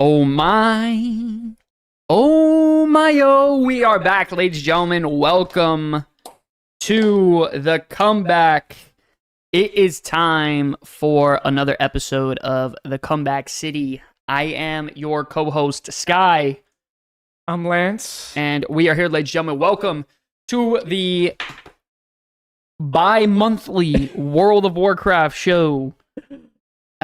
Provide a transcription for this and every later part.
Oh my. Oh my, oh. We are back, ladies and gentlemen. Welcome to the comeback. It is time for another episode of The Comeback City. I am your co-host, Sky. I'm Lance. And we are here, ladies and gentlemen. Welcome to the bi-monthly World of Warcraft show.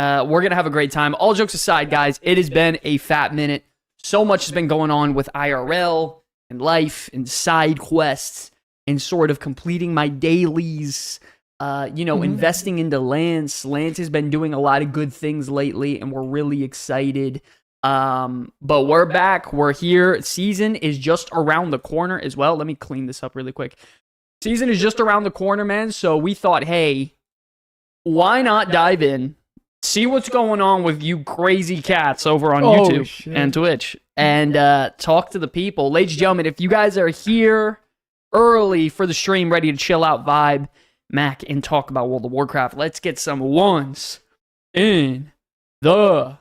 We're going to have a great time. All jokes aside, guys, it has been a fat minute. So much has been going on with IRL and life and side quests and sort of completing my dailies, investing into Lance. Lance has been doing a lot of good things lately, and we're really excited. But we're back. We're here. Season is just around the corner as well. Let me clean this up really quick. Season is just around the corner, man. So we thought, hey, why not dive in? See what's going on with you crazy cats over on YouTube and Twitch, and talk to the people. Ladies and gentlemen, if you guys are here early for the stream, ready to chill out, vibe, Mac, and talk about World of Warcraft, let's get some ones in the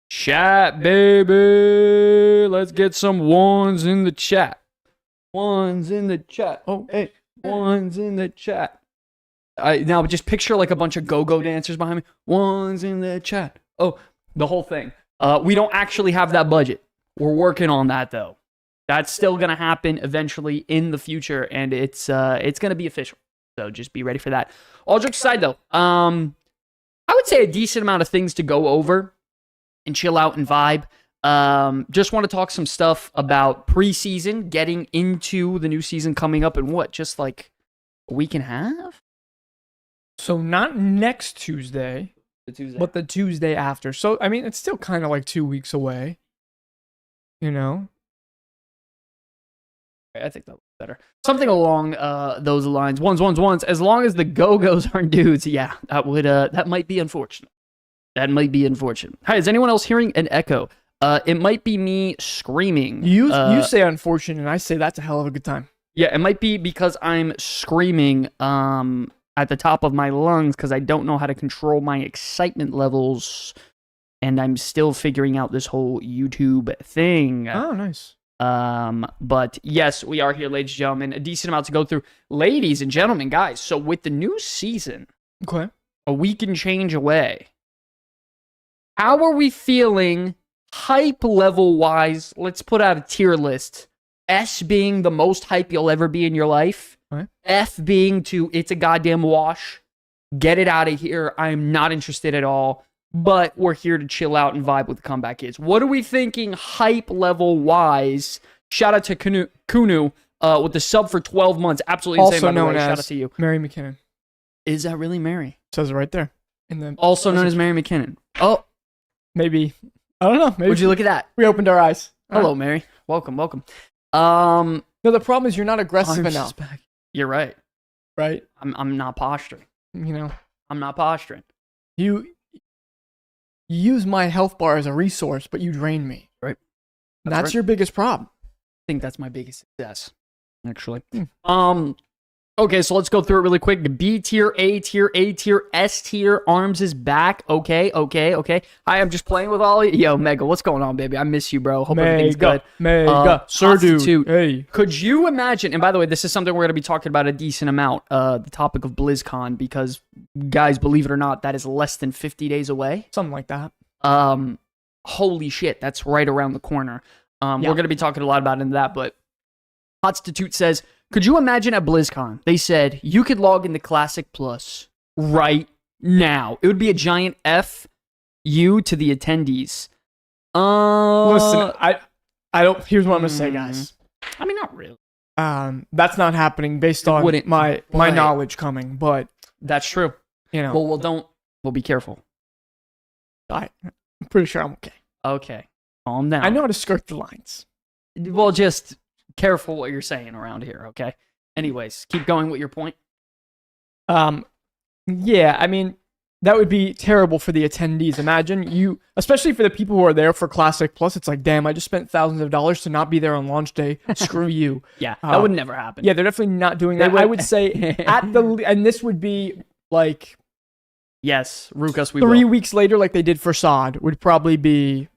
chat, baby. Let's get some ones in the chat. Ones in the chat. Oh, hey, ones in the chat. Now just picture like a bunch of go-go dancers behind me. Ones in the chat. Oh, the whole thing. We don't actually have that budget. We're working on that though. That's still gonna happen eventually in the future, and it's gonna be official. So just be ready for that. All jokes aside though, I would say a decent amount of things to go over and chill out and vibe. Just want to talk some stuff about preseason, getting into the new season coming up in just like a week and a half. So not next Tuesday, but the Tuesday after. So, I mean, it's still kind of like 2 weeks away, you know? I think that was better. Something along those lines. Ones. As long as the go-go's aren't dudes, yeah, that might be unfortunate. That might be unfortunate. Hi, is anyone else hearing an echo? It might be me screaming. You say unfortunate, and I say that's a hell of a good time. Yeah, it might be because I'm screaming, at the top of my lungs because I don't know how to control my excitement levels, and I'm still figuring out this whole YouTube thing. Oh, nice. But yes, we are here, ladies and gentlemen. A decent amount to go through. Ladies and gentlemen, guys, so with the new season, okay, a week and change away, how are we feeling hype level wise? Let's put out a tier list. S being the most hype you'll ever be in your life. Right. F being it's a goddamn wash. Get it out of here. I'm not interested at all. But we're here to chill out and vibe with the comeback kids. What are we thinking hype level wise? Shout out to Kunu with the sub for 12 months. Absolutely insane, by the way. Shout out to you. Mary McKinnon. Is that really Mary? Says it right there. Also known as Mary McKinnon. Oh. Maybe. I don't know. Maybe. Would you look at that? We opened our eyes. Hello, Mary. Welcome. No, the problem is you're not aggressive enough. You're right. Right? I'm not posturing. You know? I'm not posturing. You use my health bar as a resource, but you drain me. Right. That's right. Your biggest problem. I think that's my biggest success, actually. Okay, so let's go through it really quick. B tier, A tier, S tier. Arms is back. Okay. Hi, I'm just playing with Ollie. Yo, Mega, what's going on, baby? I miss you, bro. Hope everything's good. Mega. Sir, dude. Hey. Could you imagine, and by the way, this is something we're going to be talking about a decent amount, the topic of BlizzCon, because, guys, believe it or not, that is less than 50 days away. Something like that. Holy shit, that's right around the corner. We're going to be talking a lot about that, but Hotstitute says, could you imagine at BlizzCon, they said you could log into Classic Plus right now. It would be a giant F-U to the attendees. Listen, I don't, here's what I'm going to say, guys. I mean, not really. That's not happening based on my knowledge coming, but. That's true. You know. We'll be careful. I'm pretty sure I'm okay. Okay. Calm down. I know how to skirt the lines. Well, just careful what you're saying around here, okay? Anyways, keep going with your point. Yeah, I mean, that would be terrible for the attendees. Imagine you, especially for the people who are there for Classic Plus, it's like, damn, I just spent thousands of dollars to not be there on launch day. Screw you. Yeah, that would never happen. Yeah, they're definitely not doing that. I would say and this would be like Yes, Rukas, we 3 will. weeks later, like they did for Sod, would probably be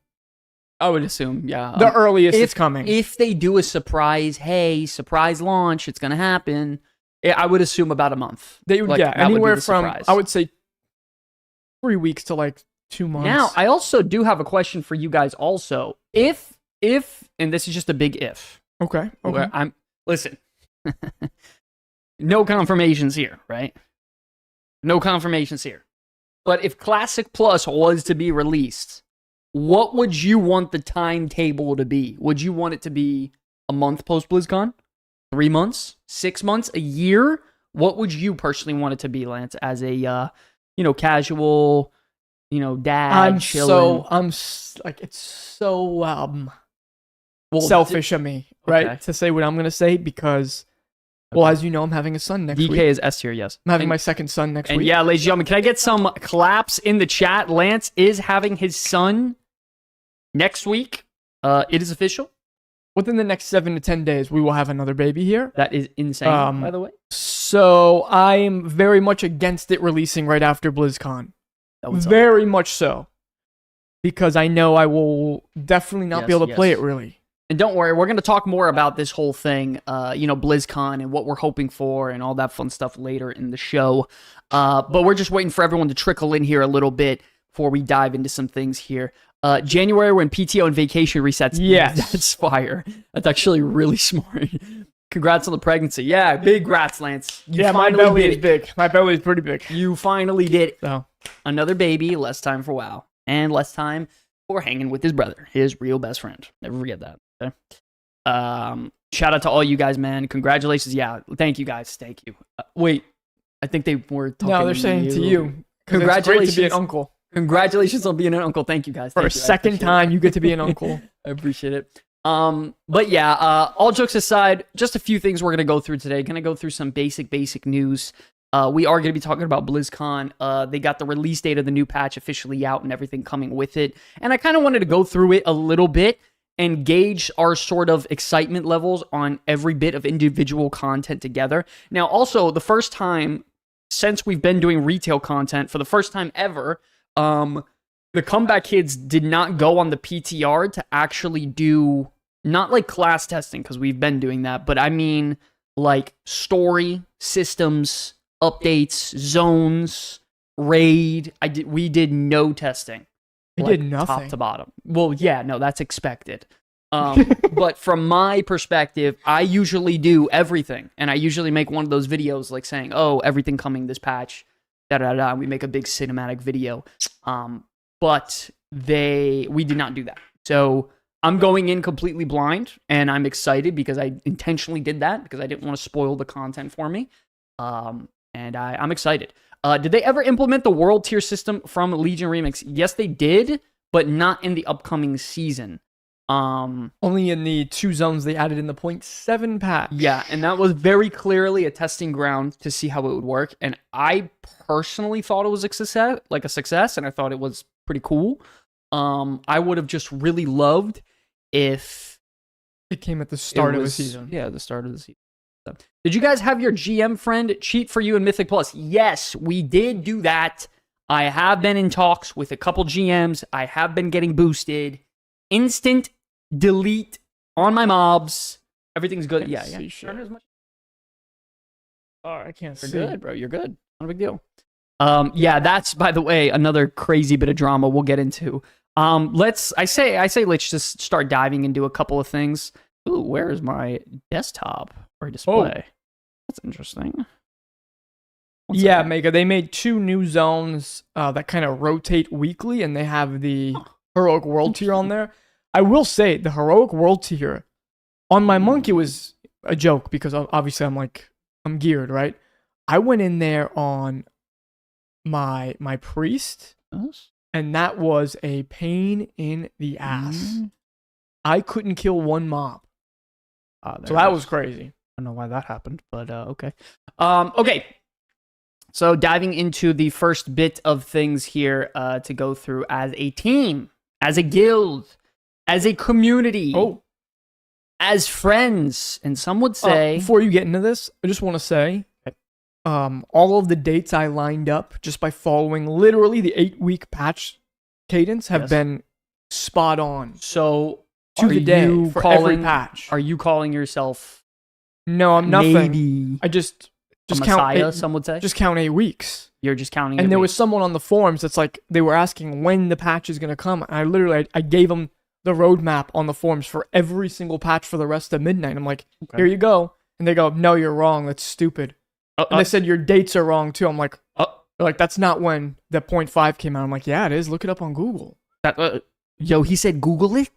I would assume, yeah. The earliest if it's coming. If they do a surprise launch, it's gonna happen. I would assume about a month. They would, Like, yeah, that would be anywhere the from, surprise. I would say, 3 weeks to like 2 months. Now, I also do have a question for you guys. Also, if, and this is just a big if. Okay. Where listen. No confirmations here, right? No confirmations here. But if Classic Plus was to be released, what would you want the timetable to be? Would you want it to be a month post BlizzCon? 3 months? 6 months? A year? What would you personally want it to be, Lance, as a casual, dad chilling? It's so selfish of me, right? Okay. To say what I'm gonna say because, well, as you know, I'm having a son next DK week. is S tier, yes. I'm having my second son next And week. yeah, ladies and gentlemen, can I get some claps in the chat? Lance is having his son next week. It is official. Within the next 7 to 10 days, we will have another baby here. That is insane, by the way. So I am very much against it releasing right after BlizzCon. Very much so. Because I know I will definitely not be able to play it, really. And don't worry, we're going to talk more about this whole thing, BlizzCon and what we're hoping for and all that fun stuff later in the show. But we're just waiting for everyone to trickle in here a little bit before we dive into some things here. January when PTO and vacation resets. Yes. That's fire. That's actually really smart. Congrats on the pregnancy. Yeah, big grats, Lance. My belly is big. My belly is pretty big. You finally did it. So. Another baby, less time for WoW. And less time for hanging with his brother, his real best friend. Never forget that. Okay? Shout out to all you guys, man. Congratulations. Yeah, thank you guys. Thank you. Wait, I think they were talking No, they're saying to you. Congratulations. It's great to be an uncle. Congratulations on being an uncle. Thank you guys. For a second time, you get to be an uncle. I appreciate it. But yeah, all jokes aside, just a few things we're going to go through today. Going to go through some basic news. We are going to be talking about BlizzCon. They got the release date of the new patch officially out and everything coming with it. And I kind of wanted to go through it a little bit and gauge our sort of excitement levels on every bit of individual content together. Now, also, the first time since we've been doing retail content, for the first time ever, the Comeback Kids did not go on the PTR to actually do, not like class testing, because we've been doing that, but I mean like story, systems, updates, zones, raid. We did no testing. We did nothing. Top to bottom. Well, yeah, no, that's expected. But from my perspective, I usually do everything. And I usually make one of those videos like saying, oh, everything coming this patch, and we make a big cinematic video. But we did not do that. So I'm going in completely blind, and I'm excited because I intentionally did that because I didn't want to spoil the content for me. And I'm excited. Did they ever implement the world tier system from Legion Remix? Yes, they did, but not in the upcoming season. Only in the 2 zones they added in the 0.7 patch. Yeah, and that was very clearly a testing ground to see how it would work. And I personally thought it was a success, and I thought it was pretty cool. I would have just really loved if it came at the start of the season. Yeah, the start of the season. Did you guys have your GM friend cheat for you in Mythic Plus? Yes, we did do that. I have been in talks with a couple GMs. I have been getting boosted. Instant delete on my mobs. Everything's good. Yeah. Oh, I can't see. You're good, bro. You're good. Not a big deal. Yeah, that's, by the way, another crazy bit of drama we'll get into. Let's just start diving into a couple of things. Ooh, where is my desktop or display? That's interesting. Yeah, Mega, they made 2 new zones that kind of rotate weekly, and they have the Heroic World tier on there. I will say, the Heroic World tier, on my monk, it was a joke, because obviously I'm geared, right? I went in there on my priest, and that was a pain in the ass. I couldn't kill 1 mob. So that was crazy. I don't know why that happened, but okay. Okay. So diving into the first bit of things here to go through as a team, as a guild, as a community, as friends, and some would say... before you get into this, I just want to say, all of the dates I lined up just by following literally the 8-week patch cadence have been spot on So to the day you for every calling patch. Are you calling yourself No, I'm nothing. maybe I just a count messiah? 8, Some would say. just count 8 weeks. You're just counting. And there weeks. was someone on the forums that's like, they were asking when the patch is gonna come. And I literally, I gave them the roadmap on the forums for every single patch for the rest of midnight. I'm like, here you go. And they go, no, you're wrong. That's stupid. And they said your dates are wrong too. I'm like, they're like, that's not when the 0.5 came out. I'm like, yeah, it is. Look it up on Google. Yo, he said Google it.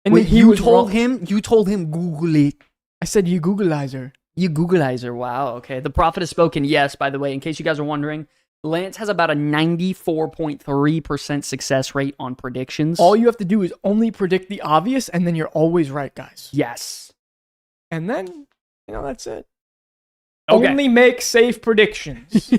And Wait, then he you was told wrong. him? You told him Google it. I said, you Googleizer. You Googleizer. Wow. Okay. The prophet has spoken. Yes. By the way, in case you guys are wondering, Lance has about a 94.3% success rate on predictions. All you have to do is only predict the obvious, and then you're always right, guys. Yes. And then, that's it. Okay. Only make safe predictions.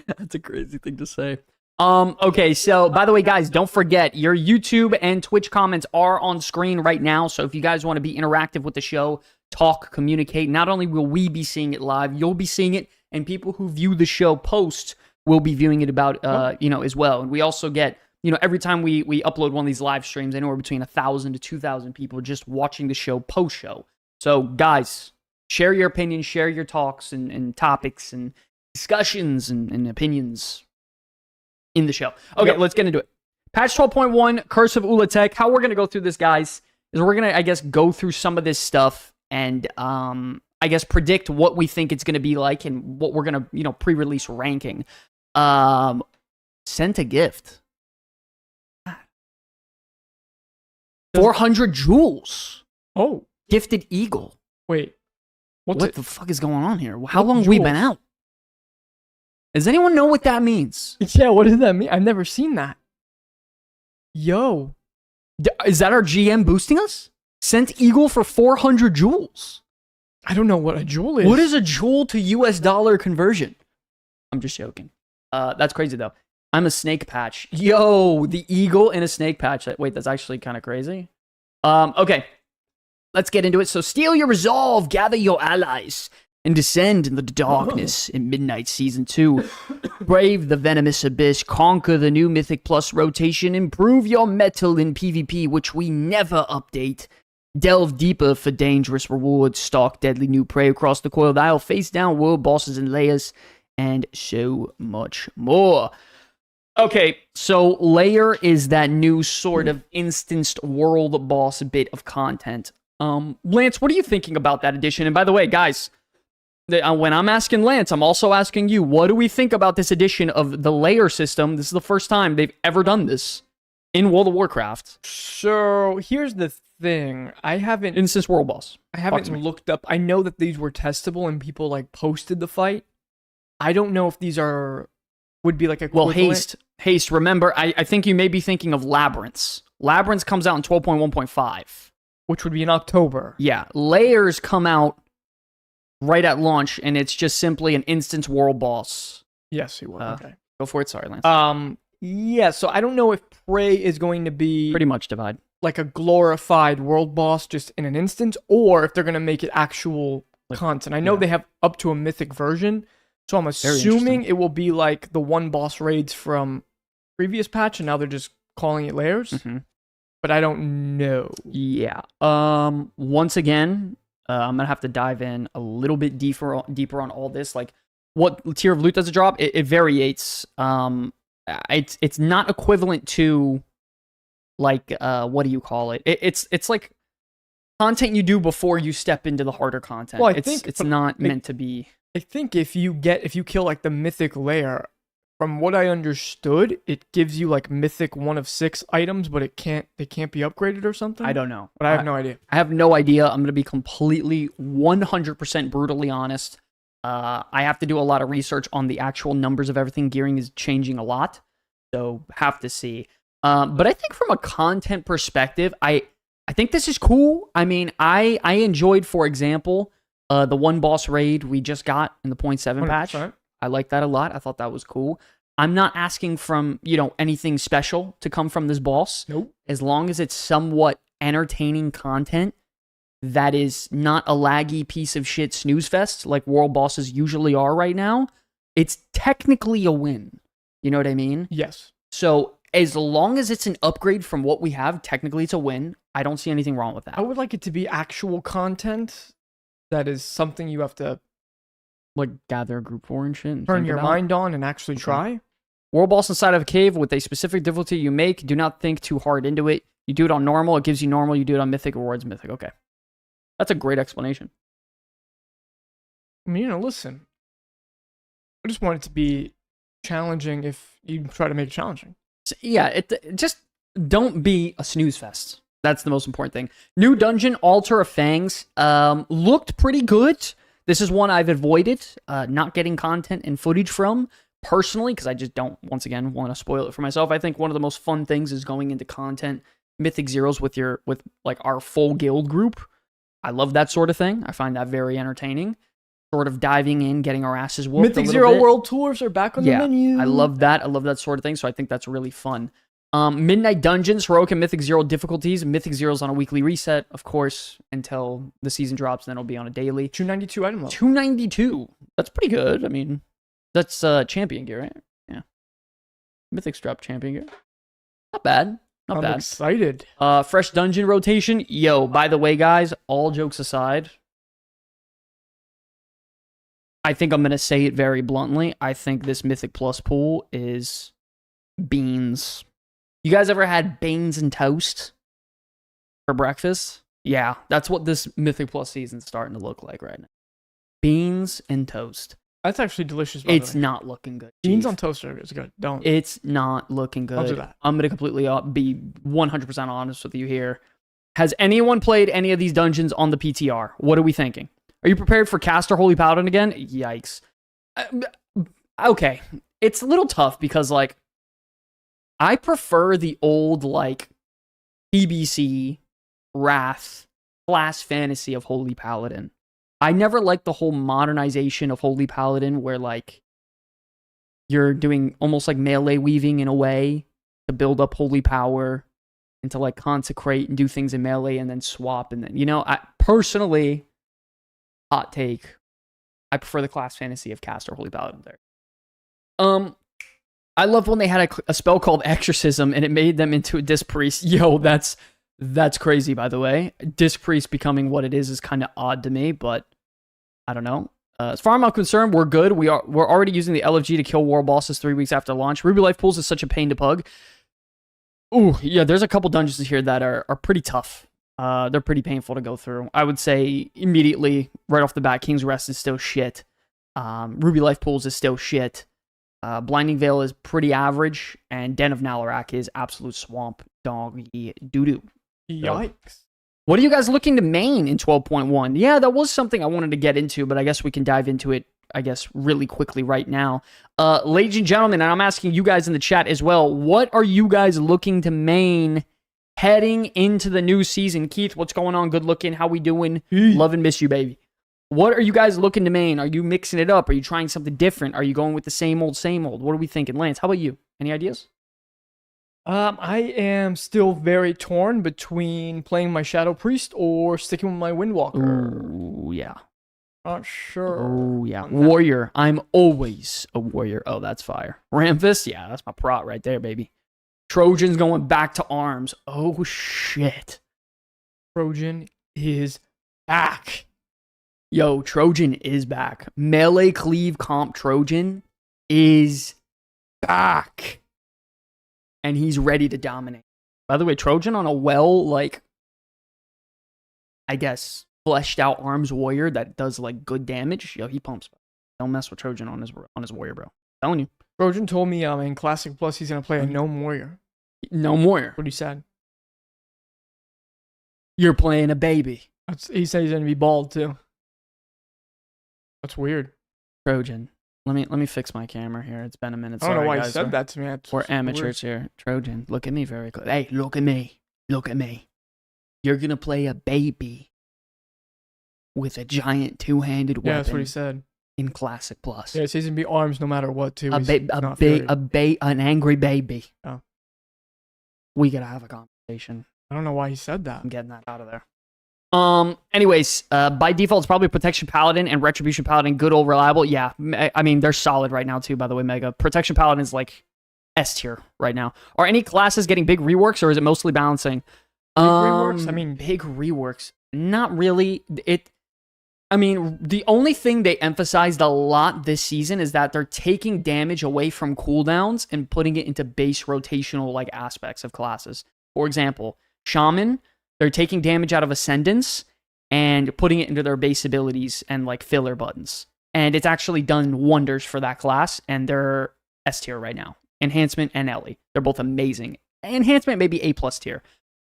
That's a crazy thing to say. Okay, so by the way, guys, don't forget your YouTube and Twitch comments are on screen right now. So if you guys want to be interactive with the show, talk, communicate, not only will we be seeing it live, you'll be seeing it, and people who view the show post will be viewing it as well. And we also get, every time we upload one of these live streams, anywhere between 1,000 to 2,000 people just watching the show post show. So guys, share your opinions, share your talks and topics and discussions and opinions in the show. Okay, let's get into it. Patch 12.1, Curse of Ulatek. How we're going to go through this, guys, is we're going to, I guess, go through some of this stuff and, I guess, predict what we think it's going to be like and what we're going to, pre-release ranking. Sent a gift. 400 jewels. Oh. Gifted Eagle. Wait. What the fuck is going on here? How long have we been out? Does anyone know what that means? Yeah, what does that mean? I've never seen that. Yo. Is that our GM boosting us? Sent Eagle for 400 jewels. I don't know what a jewel is. What is a jewel to US dollar conversion? I'm just joking. That's crazy, though. I'm a snake patch. Yo, the eagle in a snake patch. Wait, that's actually kind of crazy. Okay. Let's get into it. So steal your resolve, gather your allies, and descend into the darkness in Midnight Season 2. Brave the venomous abyss, conquer the new Mythic Plus rotation, improve your metal in PvP, which we never update. Delve deeper for dangerous rewards, stalk deadly new prey across the coiled isle, face down world bosses and layers, and so much more. Okay, so Layer is that new sort of instanced world boss bit of content. Lance, what are you thinking about that edition? And by the way, guys, when I'm asking Lance, I'm also asking you, what do we think about this edition of the Layer system? This is the first time they've ever done this in World of Warcraft. So, here's the thing. I haven't... Instance world boss. I haven't looked up... I know that these were testable and people, posted the fight. I don't know if these would be equivalent. Well, Haste, remember, I think you may be thinking of Labyrinths. Labyrinths comes out in 12.1.5. Which would be in October. Yeah, Layers come out right at launch, and it's just simply an instance world boss. Yes, he will. Okay. Go for it. Sorry, Lance. Yeah, so I don't know if Prey is going to be... Pretty much divide. Like a glorified world boss just in an instance, or if they're going to make it actual content. I know they have up to a mythic version, so I'm assuming it will be like the one boss raids from previous patch, and now they're just calling it Layers. Mm-hmm. But I don't know. Yeah. Once again, I'm gonna have to dive in a little bit deeper on all this. Like, what tier of loot does it drop? It varies. It's not equivalent to what do you call it? It's like content you do before you step into the harder content. Well, I think it's not meant to be. I think if you kill the mythic layer, from what I understood, it gives you mythic 1 of 6 items, but they can't be upgraded or something. I don't know. But I have no idea. I have no idea. I'm gonna be completely 100% brutally honest. I have to do a lot of research on the actual numbers of everything. Gearing is changing a lot, so have to see. But I think from a content perspective, I think this is cool. I mean, I enjoyed, for example, the one boss raid we just got in the 0.7 patch. 100%. I like that a lot. I thought that was cool. I'm not asking from, anything special to come from this boss. Nope. As long as it's somewhat entertaining content that is not a laggy piece of shit snooze fest like world bosses usually are right now, it's technically a win. You know what I mean? Yes. So as long as it's an upgrade from what we have, technically it's a win. I don't see anything wrong with that. I would like it to be actual content that is something you have to Like gather a group for and shit. And turn think your about. mind on and actually try. World boss inside of a cave with a specific difficulty you make. Do not think too hard into it. You do it on normal, it gives you normal. You do it on mythic, rewards mythic. Okay. That's a great explanation. I mean, listen. I just want it to be challenging if you try to make it challenging. So, yeah, it just don't be a snooze fest. That's the most important thing. New dungeon, Altar of Fangs, looked pretty good. This is one I've avoided not getting content and footage from personally because I just don't, once again, want to spoil it for myself. I think one of the most fun things is going into content Mythic Zeros with like our full guild group. I love that sort of thing. I find that very entertaining. Sort of diving in, getting our asses whooped. Mythic Zero World Tours are back on the menu. I love that. I love that sort of thing. So I think that's really fun. Midnight Dungeons, Heroic and Mythic Zero difficulties. Mythic Zero's on a weekly reset, of course, until the season drops, and then it'll be on a daily. 292 item level. 292. That's pretty good. I mean, that's champion gear, right? Yeah. Mythic Strap champion gear. Not bad. Not bad. I'm excited. Fresh dungeon rotation. Yo, by the way, guys, all jokes aside, I think I'm going to say it very bluntly. I think this Mythic Plus pool is beans. You guys ever had beans and toast for breakfast? Yeah, that's what this Mythic Plus season's starting to look like right now. Beans and toast. That's actually delicious. It's not looking good. Beans Chief. on toaster is good. Don't. It's not looking good. Don't do that. I'm going to completely be 100% honest with you here. Has anyone played any of these dungeons on the PTR? What are we thinking? Are you prepared for Caster Holy Paladin again? Yikes. Okay. It's a little tough because, like, I prefer the old, like, PBC, Wrath, class fantasy of Holy Paladin. I never liked the whole modernization of Holy Paladin where, like, you're doing almost like melee weaving in a way to build up holy power and to, like, consecrate and do things in melee and then swap. And then, you know, I personally... hot take. I prefer the class fantasy of Caster Holy Paladin there. I love when they had a spell called Exorcism and it made them into a Disc Priest. Yo, that's crazy, by the way. Disc Priest becoming what it is kind of odd to me, but I don't know. As far as I'm concerned, we're good. We're already using the LFG to kill war bosses 3 weeks after launch. Ruby Life Pools is such a pain to pug. Ooh, yeah, there's a couple dungeons here that are pretty tough. They're pretty painful to go through. I would say immediately, right off the bat, King's Rest is still shit. Ruby Life Pools is still shit. Blinding Veil is pretty average. And Den of Nalarak is absolute swamp doggy doo-doo. Yikes. What are you guys looking to main in 12.1? Yeah, that was something I wanted to get into, but I guess we can dive into it, I guess, really quickly right now. Ladies and gentlemen, and I'm asking you guys in the chat as well, what are you guys looking to main heading into the new season? Keith, what's going on? Good looking. How we doing? Love and miss you, baby. What are you guys looking to main? Are you mixing it up? Are you trying something different? Are you going with the same old, same old? What are we thinking? Lance, how about you? Any ideas? I am still very torn between playing my Shadow Priest or sticking with my Windwalker. Ooh, yeah. Not sure. Oh, yeah. Warrior. I'm always a warrior. Oh, that's fire. Ramfist? Yeah, that's my prot right there, baby. Trojan's going back to arms. Oh, shit. Trojan is back. Yo, Trojan is back. Melee cleave comp Trojan is back. And he's ready to dominate. By the way, Trojan on a like, I guess, fleshed out arms warrior that does, like, good damage. Yo, he pumps. Don't mess with Trojan on his warrior, bro. I'm telling you. Trojan told me in Classic Plus he's going to play a Gnome Warrior. Gnome Warrior? What he said. You're playing a baby. He said he's going to be bald, too. That's weird. Trojan. Let me fix my camera here. It's been a minute. I don't know why he said that to me. We're amateurs here. Trojan, look at me very close. Hey, look at me. Look at me. You're going to play a baby with a giant two-handed weapon. Yeah, that's what he said. In Classic Plus. Yeah, it says he's going to be arms no matter what, too. An angry baby. Oh. We got to have a conversation. I don't know why he said that. I'm getting that out of there. Anyways, by default, it's probably Protection Paladin and Retribution Paladin. Good old reliable. Yeah, I mean, they're solid right now, too, by the way, Mega. Protection Paladin is, like, S tier right now. Are any classes getting big reworks, or is it mostly balancing? Big reworks? I mean, big reworks. Not really. The only thing they emphasized a lot this season is that they're taking damage away from cooldowns and putting it into base rotational like aspects of classes. For example, Shaman, they're taking damage out of Ascendance and putting it into their base abilities and like filler buttons. And it's actually done wonders for that class, and they're S tier right now. Enhancement and Ellie. They're both amazing. Enhancement maybe A+ tier.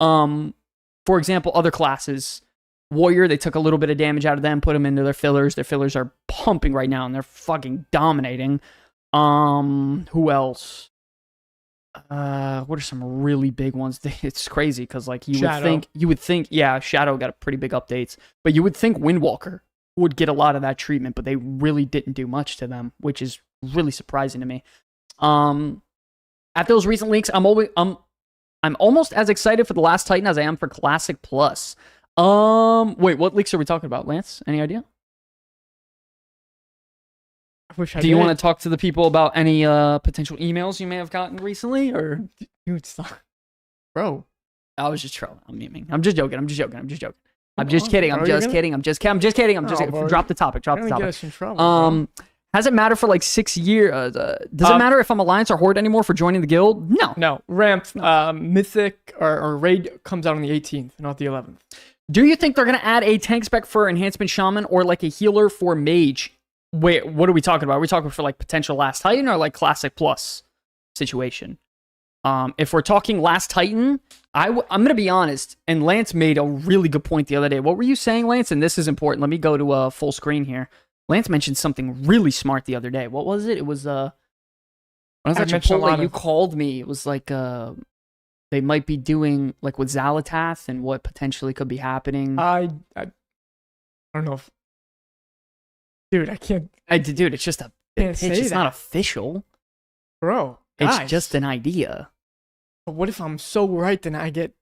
For example, other classes, Warrior, they took a little bit of damage out of them, put them into their fillers. Their fillers are pumping right now, and they're fucking dominating. Who else? What are some really big ones? It's crazy because like you would think, yeah, Shadow got a pretty big updates, but you would think Windwalker would get a lot of that treatment, but they really didn't do much to them, which is really surprising to me. At those recent leaks, I'm almost as excited for the Last Titan as I am for Classic Plus. Wait, what leaks are we talking about, Lance? Any idea? Do you want to talk to the people about any potential emails you may have gotten recently, or dude, stop, bro? I was just trolling. I'm memeing. I'm just joking. I'm just kidding. Drop the topic. Get us in trouble, has it mattered for like 6 years? Does it matter if I'm Alliance or Horde anymore for joining the guild? No. Ramp, Mythic or Raid comes out on the 18th, not the 11th. Do you think they're going to add a tank spec for Enhancement Shaman or like a healer for Mage? Wait, what are we talking about? Are we talking for like potential Last Titan or like Classic Plus situation? If we're talking Last Titan, I'm going to be honest, and Lance made a really good point the other day. What were you saying, Lance? And this is important. Let me go to full screen here. Lance mentioned something really smart the other day. What was it? It was, when I was at Chipotle, you called me. It was like, they might be doing like with Xalatath and what potentially could be happening. I don't know if, dude, I can't. Dude, it's just a pitch. It's not official, bro. It's just an idea. But what if I'm so right? Then I get.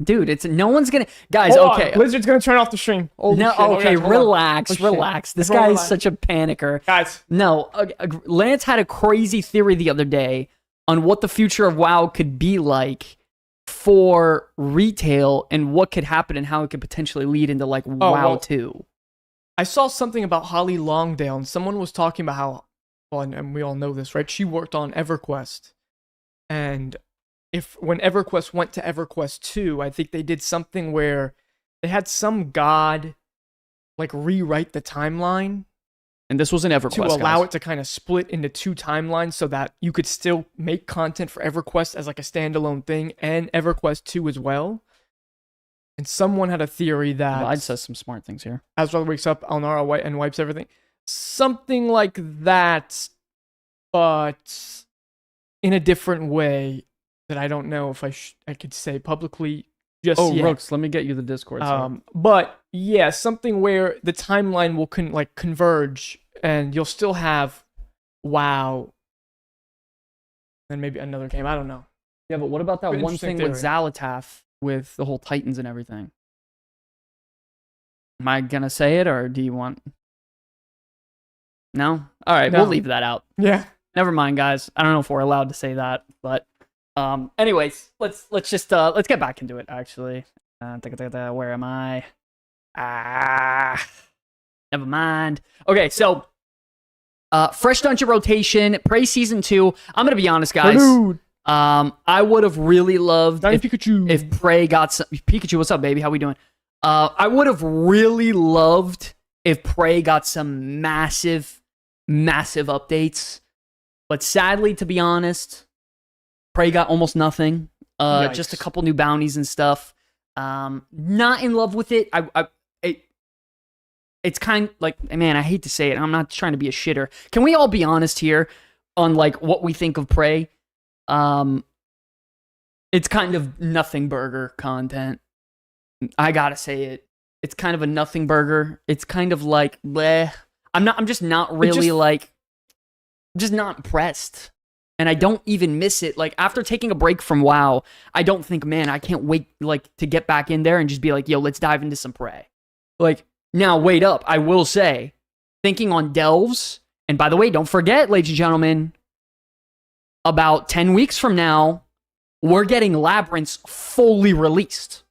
Dude, it's no one's gonna. Guys, Hold okay. on. Blizzard's gonna turn off the stream. Okay, relax. This guy is such a panicker. Guys. No, Lance had a crazy theory the other day on what the future of WoW could be like for retail and what could happen and how it could potentially lead into like WoW 2. I saw something about Holly Longdale, and someone was talking about how, well, and we all know this, right? She worked on EverQuest, and when EverQuest went to EverQuest 2, I think they did something where they had some god like rewrite the timeline. And this was an EverQuest, to allow it to kind of split into 2 timelines so that you could still make content for EverQuest as like a standalone thing and EverQuest 2 as well. And someone had a theory that I'd say some smart things here. Azrael wakes up, Alnara and wipes everything. Something like that, but in a different way that I don't know if I could say publicly just yet. Rooks, let me get you the Discord. But yeah, something where the timeline will converge, and you'll still have WoW, and maybe another game. I don't know. Yeah, but what about that one thing with Xalatath, with the whole Titans and everything? Am I gonna say it, or do you want? No. All right, we'll leave that out. Yeah. Never mind, guys. I don't know if we're allowed to say that, but anyways, let's get back into it. Actually, where am I? Never mind. Okay, so fresh dungeon rotation, Prey Season 2. I'm gonna be honest, guys. Dude. I would have really loved if Prey got some. Pikachu, what's up, baby? How we doing? I would have really loved if Prey got some massive updates. But sadly, to be honest, Prey got almost nothing. Just a couple new bounties and stuff. Not in love with it. It's kind of like, man, I hate to say it. I'm not trying to be a shitter. Can we all be honest here on like what we think of Prey? It's kind of nothing burger content. I gotta say it. It's kind of a nothing burger. It's kind of like, bleh. I'm just not really I'm just not impressed. And I don't even miss it. Like, after taking a break from WoW, I don't think, man, I can't wait, like, to get back in there and just be like, yo, let's dive into some Prey. Like, now, wait up. I will say, thinking on Delves, and by the way, don't forget, ladies and gentlemen, about 10 weeks from now, we're getting Labyrinths fully released.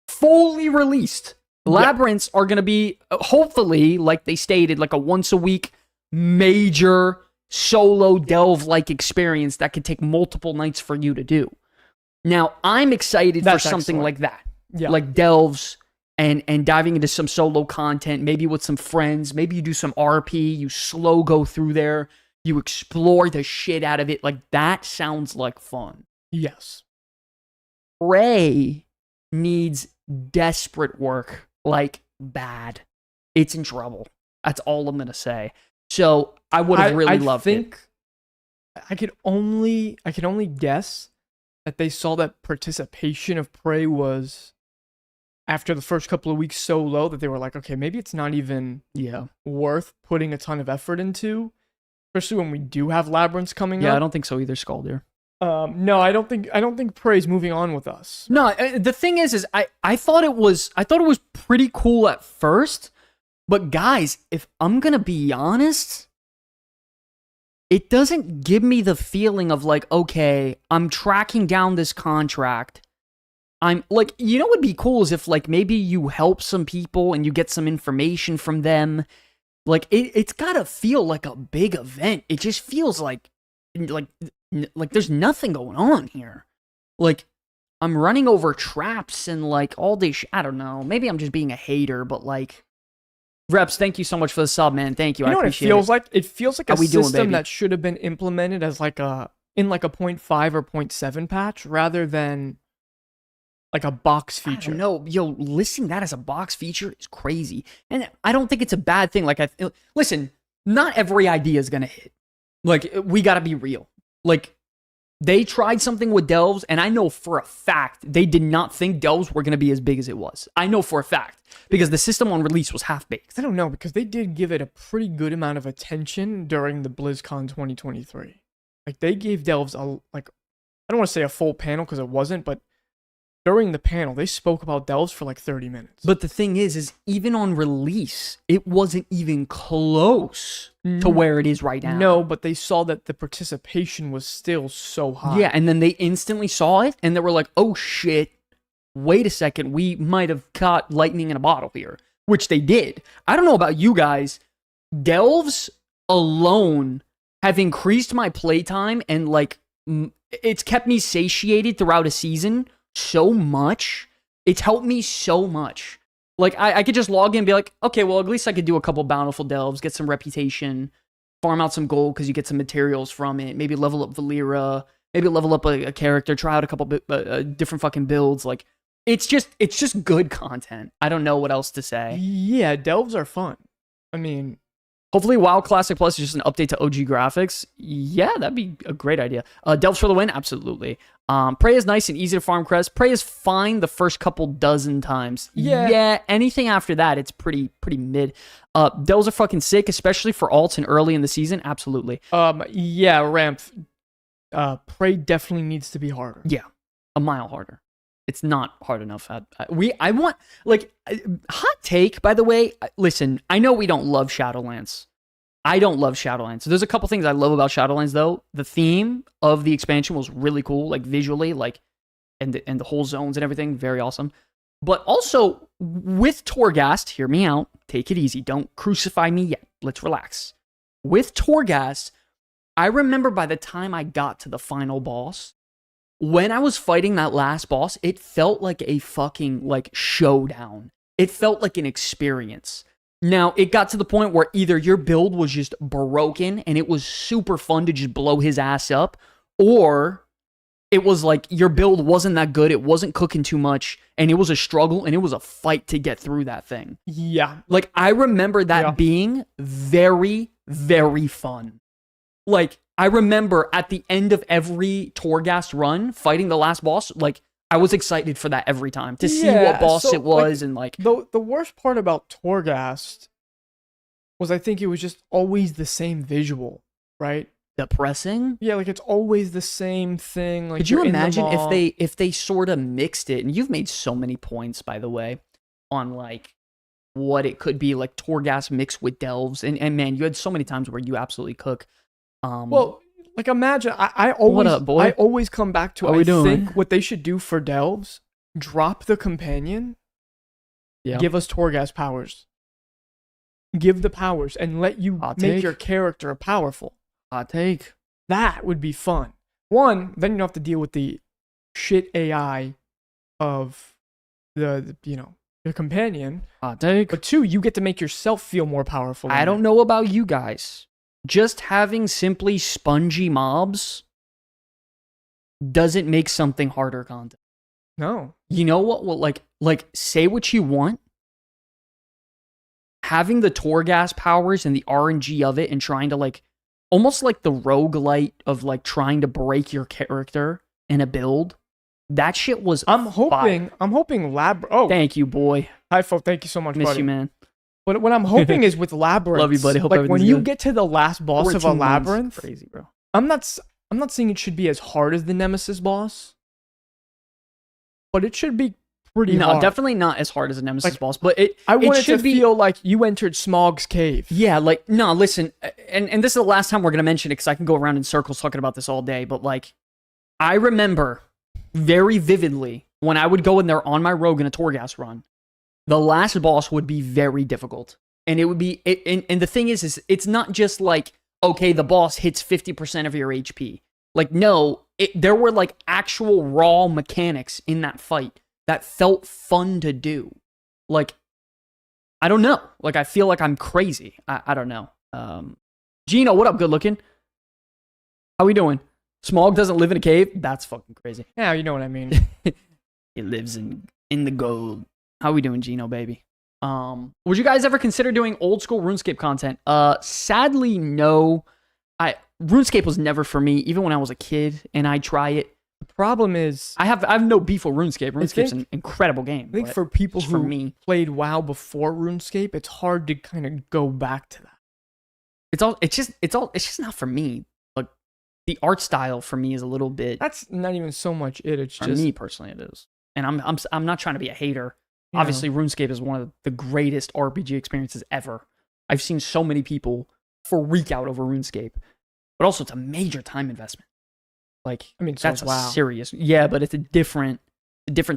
Fully released. Labyrinths are going to be, hopefully, like they stated, like a once-a-week major solo delve-like experience that could take multiple nights for you to do. Now, I'm excited for something like that. Yeah. Like delves and diving into some solo content, maybe with some friends. Maybe you do some RP, you slow go through there, you explore the shit out of it. Like, that sounds like fun. Yes. Prey needs desperate work, like bad. It's in trouble. That's all I'm going to say. So I would have really loved it. I could only guess that they saw that participation of Prey was, after the first couple of weeks, so low that they were like, okay, maybe it's not even worth putting a ton of effort into, especially when we do have Labyrinths coming up. Yeah, I don't think so either, Scaldier. No, I don't think Prey's moving on with us. No, the thing is I thought it was pretty cool at first, but guys, if I'm gonna be honest, it doesn't give me the feeling of like, okay, I'm tracking down this contract. I'm like, you know what would be cool is if like maybe you help some people and you get some information from them. Like it's gotta feel like a big event. It just feels like there's nothing going on here. Like, I'm running over traps and like all this I don't know. Maybe I'm just being a hater, but like, Reps, thank you so much for the sub, man. Thank you. You know I appreciate what it feels like? It feels like a system doing, that should have been implemented as like a 0.5 or 0.7 patch rather than like a box feature. No, yo, listing that as a box feature is crazy. And I don't think it's a bad thing. Like, listen, not every idea is going to hit. Like, we got to be real. Like, they tried something with Delves, and I know for a fact they did not think Delves were going to be as big as it was. I know for a fact, because the system on release was half-baked. I don't know, because they did give it a pretty good amount of attention during the BlizzCon 2023. Like, they gave Delves I don't want to say a full panel, because it wasn't, but during the panel, they spoke about Delves for like 30 minutes. But the thing is even on release, it wasn't even close to where it is right now. No, but they saw that the participation was still so high. Yeah, and then they instantly saw it, and they were like, oh shit, wait a second, we might have caught lightning in a bottle here. Which they did. I don't know about you guys, Delves alone have increased my playtime, and like, it's kept me satiated throughout a season so much. It's helped me so much. Like, I could just log in and be like, okay, well, at least I could do a couple bountiful delves, get some reputation, farm out some gold because you get some materials from it, maybe level up Valera, maybe level up a character, try out a couple different fucking builds. Like, it's just good content. I don't know what else to say. Yeah, delves are fun. I mean, hopefully WoW Classic Plus is just an update to OG graphics. Yeah, that'd be a great idea. Delves for the win? Absolutely. Prey is nice and easy to farm crest. Prey is fine the first couple dozen times. Yeah, anything after that, it's pretty mid. Delves are fucking sick, especially for alts and early in the season. Absolutely. Yeah, Ramp. Prey definitely needs to be harder. Yeah, a mile harder. It's not hard enough. I want, like, hot take, by the way. Listen, I know we don't love Shadowlands. I don't love Shadowlands. So there's a couple things I love about Shadowlands, though. The theme of the expansion was really cool, like visually, like, and the whole zones and everything, very awesome. But also with Torghast, hear me out. Take it easy. Don't crucify me yet. Let's relax. With Torghast, I remember by the time I got to the final boss, when I was fighting that last boss, it felt like a fucking, like, showdown. It felt like an experience. Now, it got to the point where either your build was just broken and it was super fun to just blow his ass up, or it was like your build wasn't that good, it wasn't cooking too much, and it was a struggle, and it was a fight to get through that thing. Yeah. Like, I remember that being very, very fun. Like, I remember at the end of every Torghast run, fighting the last boss, like, I was excited for that every time to see what boss it was, and like the worst part about Torghast was I think it was just always the same visual, right? Depressing. Yeah, like it's always the same thing. Like, could you imagine if they sort of mixed it? And you've made so many points, by the way, on like what it could be, like Torghast mixed with delves, and man, you had so many times where you absolutely cook. Well, Like imagine, I What always, up, boy? I always come back to. How we doing? Think what they should do for delves, drop the companion, Yeah. give us Torghast powers, give the powers, and let you Hot make take. your character powerful. Hot take. That would be fun. One, then you don't have to deal with the shit AI of the companion. Hot take. But two, you get to make yourself feel more powerful. I don't know about you guys. Just having simply spongy mobs doesn't make something harder content. No. You know what? Well, like say what you want. Having the Torghast powers and the RNG of it and trying to like almost like the roguelite of like trying to break your character in a build. That shit was I'm fire. hoping lab. Oh, Thank you, boy. hi, Fo. Thank you so much, Miss buddy. you, man. What I'm hoping is with labyrinth. Love you, buddy. Hope like when everything's you good. get to the last boss of a 14 months. labyrinth, Crazy, bro. I'm not saying it should be as hard as the Nemesis boss, but it should be pretty No, hard. definitely not as hard as a Nemesis Like, boss, but I want it should to be, feel like you entered Smaug's cave. yeah, like, no, listen, and this is the last time we're going to mention it because I can go around in circles talking about this all day, but like, I remember very vividly when I would go in there on my rogue in a Torghast run, the last boss would be very difficult. And it would be, and the thing is it's not just like, okay, the boss hits 50% of your HP. Like, no, there were like actual raw mechanics in that fight that felt fun to do. Like, I don't know. Like, I feel like I'm crazy. I don't know. Gino, what up, good looking? How we doing? Smaug doesn't live in a cave? That's fucking crazy. Yeah, you know what I mean. He lives in the gold. How we doing, Gino, baby? Would you guys ever consider doing old school RuneScape content? Sadly, no. RuneScape was never for me, even when I was a kid, and I try it. The problem is, I have no beef with RuneScape. RuneScape's think- an incredible game. I think but for people just who for me, played WoW before RuneScape, it's hard to kind of go back to that. it's just not for me. Like, the art style for me is a little bit. That's not even so much it. It's For just me personally, it is, and I'm not trying to be a hater. you know, Obviously, RuneScape is one of the greatest RPG experiences ever. I've seen so many people freak out over RuneScape, but also it's a major time investment. Like, I mean, so that's is WoW. serious. Yeah, but it's a different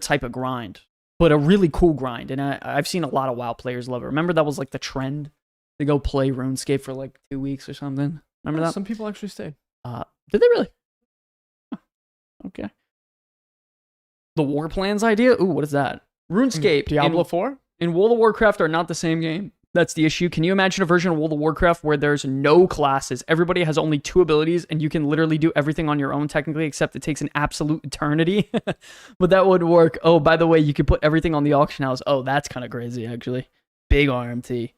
type of grind, but a really cool grind. And I've seen a lot of WoW players love it. Remember that was like the trend to go play RuneScape for like 2 weeks or something. Remember that? Some people actually stayed. Did they really? Huh, okay. The War Plans idea? Ooh, what is that? RuneScape, Diablo 4? and World of Warcraft are not the same game. That's the issue. Can you imagine a version of World of Warcraft where there's no classes? Everybody has only 2 abilities, and you can literally do everything on your own, technically, except it takes an absolute eternity. But that would work. Oh, by the way, you could put everything on the auction house. Oh, that's kind of crazy, actually. Big RMT.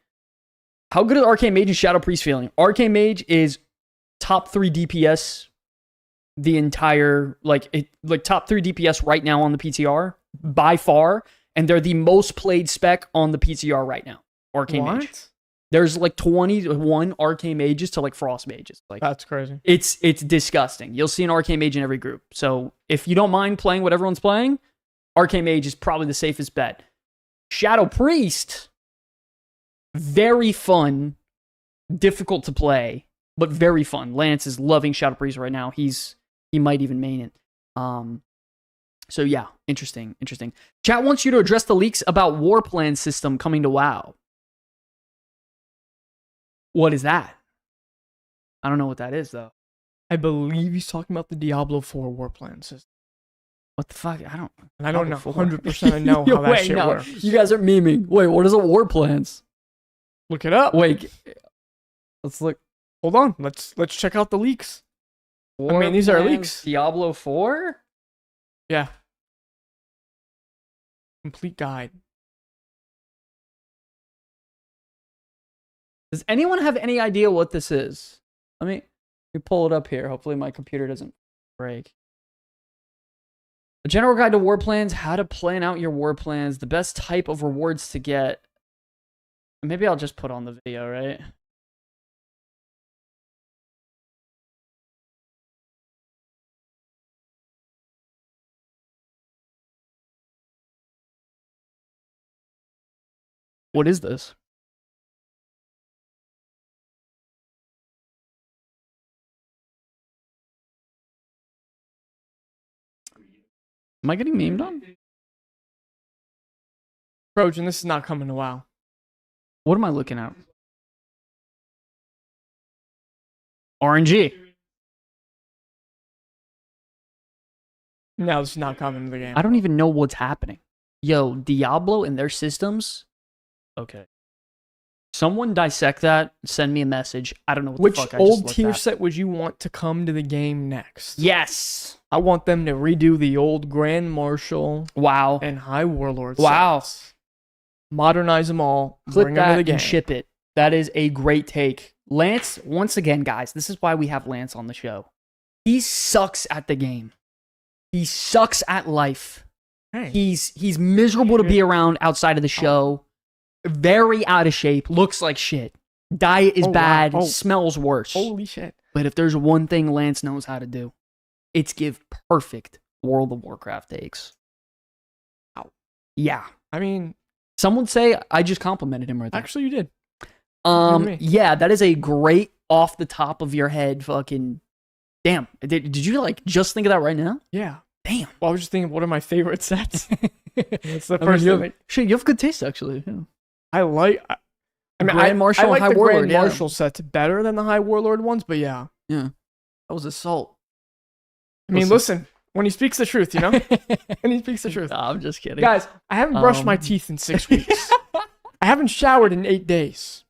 How good is Arcane Mage and Shadow Priest feeling? Arcane Mage is top 3 DPS the entire, like top 3 DPS right now on the PTR, by far, and they're the most played spec on the PTR right now. Arcane Mage. What? There's like 21 Arcane Mages to like Frost Mages. Like, That's crazy. it's disgusting. You'll see an Arcane Mage in every group. So if you don't mind playing what everyone's playing, Arcane Mage is probably the safest bet. Shadow Priest, very fun, difficult to play, but very fun. Lance is loving Shadow Priest right now. He might even main it. So yeah, interesting. Chat wants you to address the leaks about War Plan system coming to WoW. What is that? I don't know what that is, though. I believe he's talking about the Diablo 4 war plan system. What the fuck? I don't know. Diablo 4. 100% know how that Wait, shit no. works. You guys are memeing. Wait, what is a War Plans? Look it up. Wait, let's look. Hold on. Let's check out the leaks. War mean, these are Plans, leaks. Diablo 4? Yeah. Complete guide. Does anyone have any idea what this is? Let me pull it up here. Hopefully my computer doesn't break. A general guide to war plans, how to plan out your war plans, the best type of rewards to get. Maybe I'll just put on the video, right? What is this? Am I getting memed on? Trojan, this is not coming to WoW. What am I looking at? RNG. No, this is not coming to the game. I don't even know what's happening. Yo, Diablo and their systems. Okay. Someone dissect that. Send me a message. I don't know what Which the fuck I old just tier looked at. set would you want to come to the game next? Yes. I want them to redo the old Grand Marshal Wow. and High Warlord Wow. sets. Modernize them all. Clip Bring them to that the game. and ship it. That is a great take. Lance, once again, guys, this is why we have Lance on the show. He sucks at the game. He sucks at life. Hey. He's miserable to be around outside of the show. Very out of shape. Looks like shit. Diet is Oh, wow. bad. Oh. Smells worse. Holy shit. But if there's one thing Lance knows how to do, it's give perfect World of Warcraft takes. Ow. Yeah. I mean, Some would say I just complimented him right there. actually, you did. me. Yeah, that is a great off the top of your head fucking. Damn. Did you like just think of that right now? Yeah. Damn. Well, I was just thinking, what are my favorite sets? It's the I mean, first you thing. have, shit, you have good taste actually. Yeah. I like. I mean, Grand Marshal I and like High the Warlord, Grand yeah. Marshal sets better than the High Warlord ones, but yeah. That was assault. I mean, listen, when he speaks the truth, you know? When he speaks the truth. Nah, I'm just kidding. Guys, I haven't brushed my teeth in 6 weeks. I haven't showered in 8 days.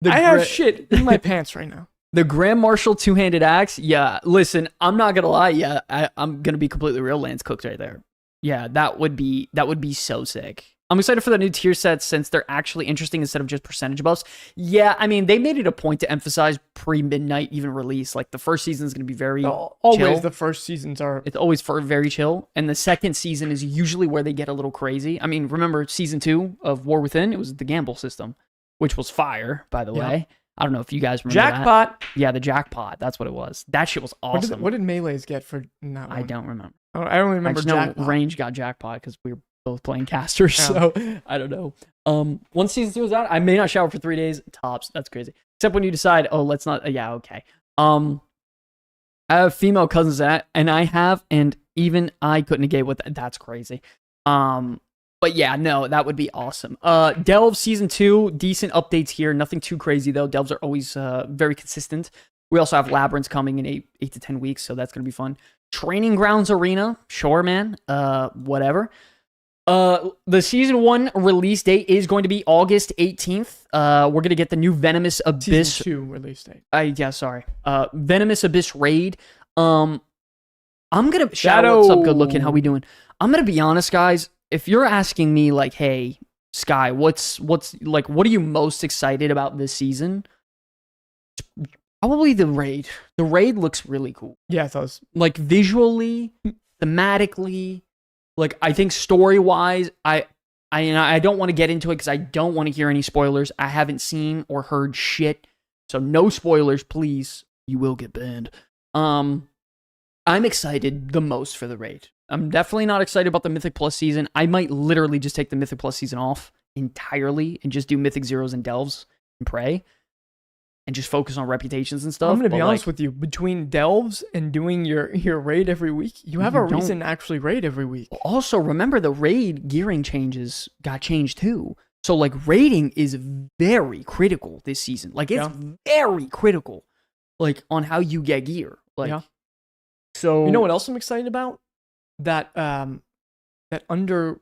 I have shit in my pants right now. The Grand Marshal two-handed axe. Yeah, listen, I'm not gonna lie. Yeah, I'm gonna be completely real. Lance cooked right there. Yeah, that would be so sick. I'm excited for the new tier sets since they're actually interesting instead of just percentage buffs. Yeah, I mean, they made it a point to emphasize pre-midnight even release. Like the first season is gonna be very Always chill. the first seasons are. It's always very chill, and the second season is usually where they get a little crazy. I mean, remember season 2 of War Within? It was the gamble system, which was fire, by the way. I don't know if you guys remember Jackpot. that. Yeah, the jackpot. That's what it was. That shit was awesome. What did Melees get for that one? I don't remember. I don't remember I just know Jackpot. Range got jackpot because we were both playing casters, Yeah. so I don't know. Once season 2 is out, I may not shower for 3 days tops. That's crazy. Except when you decide, oh, let's not. Yeah, okay. I have female cousins and I have, and even I couldn't negate what that's crazy. But yeah, no, that would be awesome. Delve season 2, decent updates here. Nothing too crazy though. Delves are always very consistent. We also have Labyrinths coming in 8 to 10 weeks, so that's gonna be fun. Training Grounds Arena, sure, man. Whatever. The season 1 release date is going to be August 18th. We're gonna get the new Venomous Abyss. Season 2 release date. Venomous Abyss raid. I'm gonna Shadow. What's up? Good looking. How we doing? I'm gonna be honest, guys. If you're asking me, like, hey, Sky, what's like, what are you most excited about this season? Probably the raid. The raid looks really cool. Yeah, it does. Like visually, thematically, like I think story wise, I don't want to get into it because I don't want to hear any spoilers. I haven't seen or heard shit, so no spoilers, please. You will get banned. I'm excited the most for the raid. I'm definitely not excited about the Mythic Plus season. I might literally just take the Mythic Plus season off entirely and just do Mythic Zeros and Delves and pray and just focus on reputations and stuff. I'm going to be honest with you. Between Delves and doing your raid every week, you have a reason to actually raid every week. Also, remember the raid gearing changes got changed too. So, like, raiding is very critical this season. Like, it's very critical, like, on how you get gear. Like, so... You know what else I'm excited about? That under...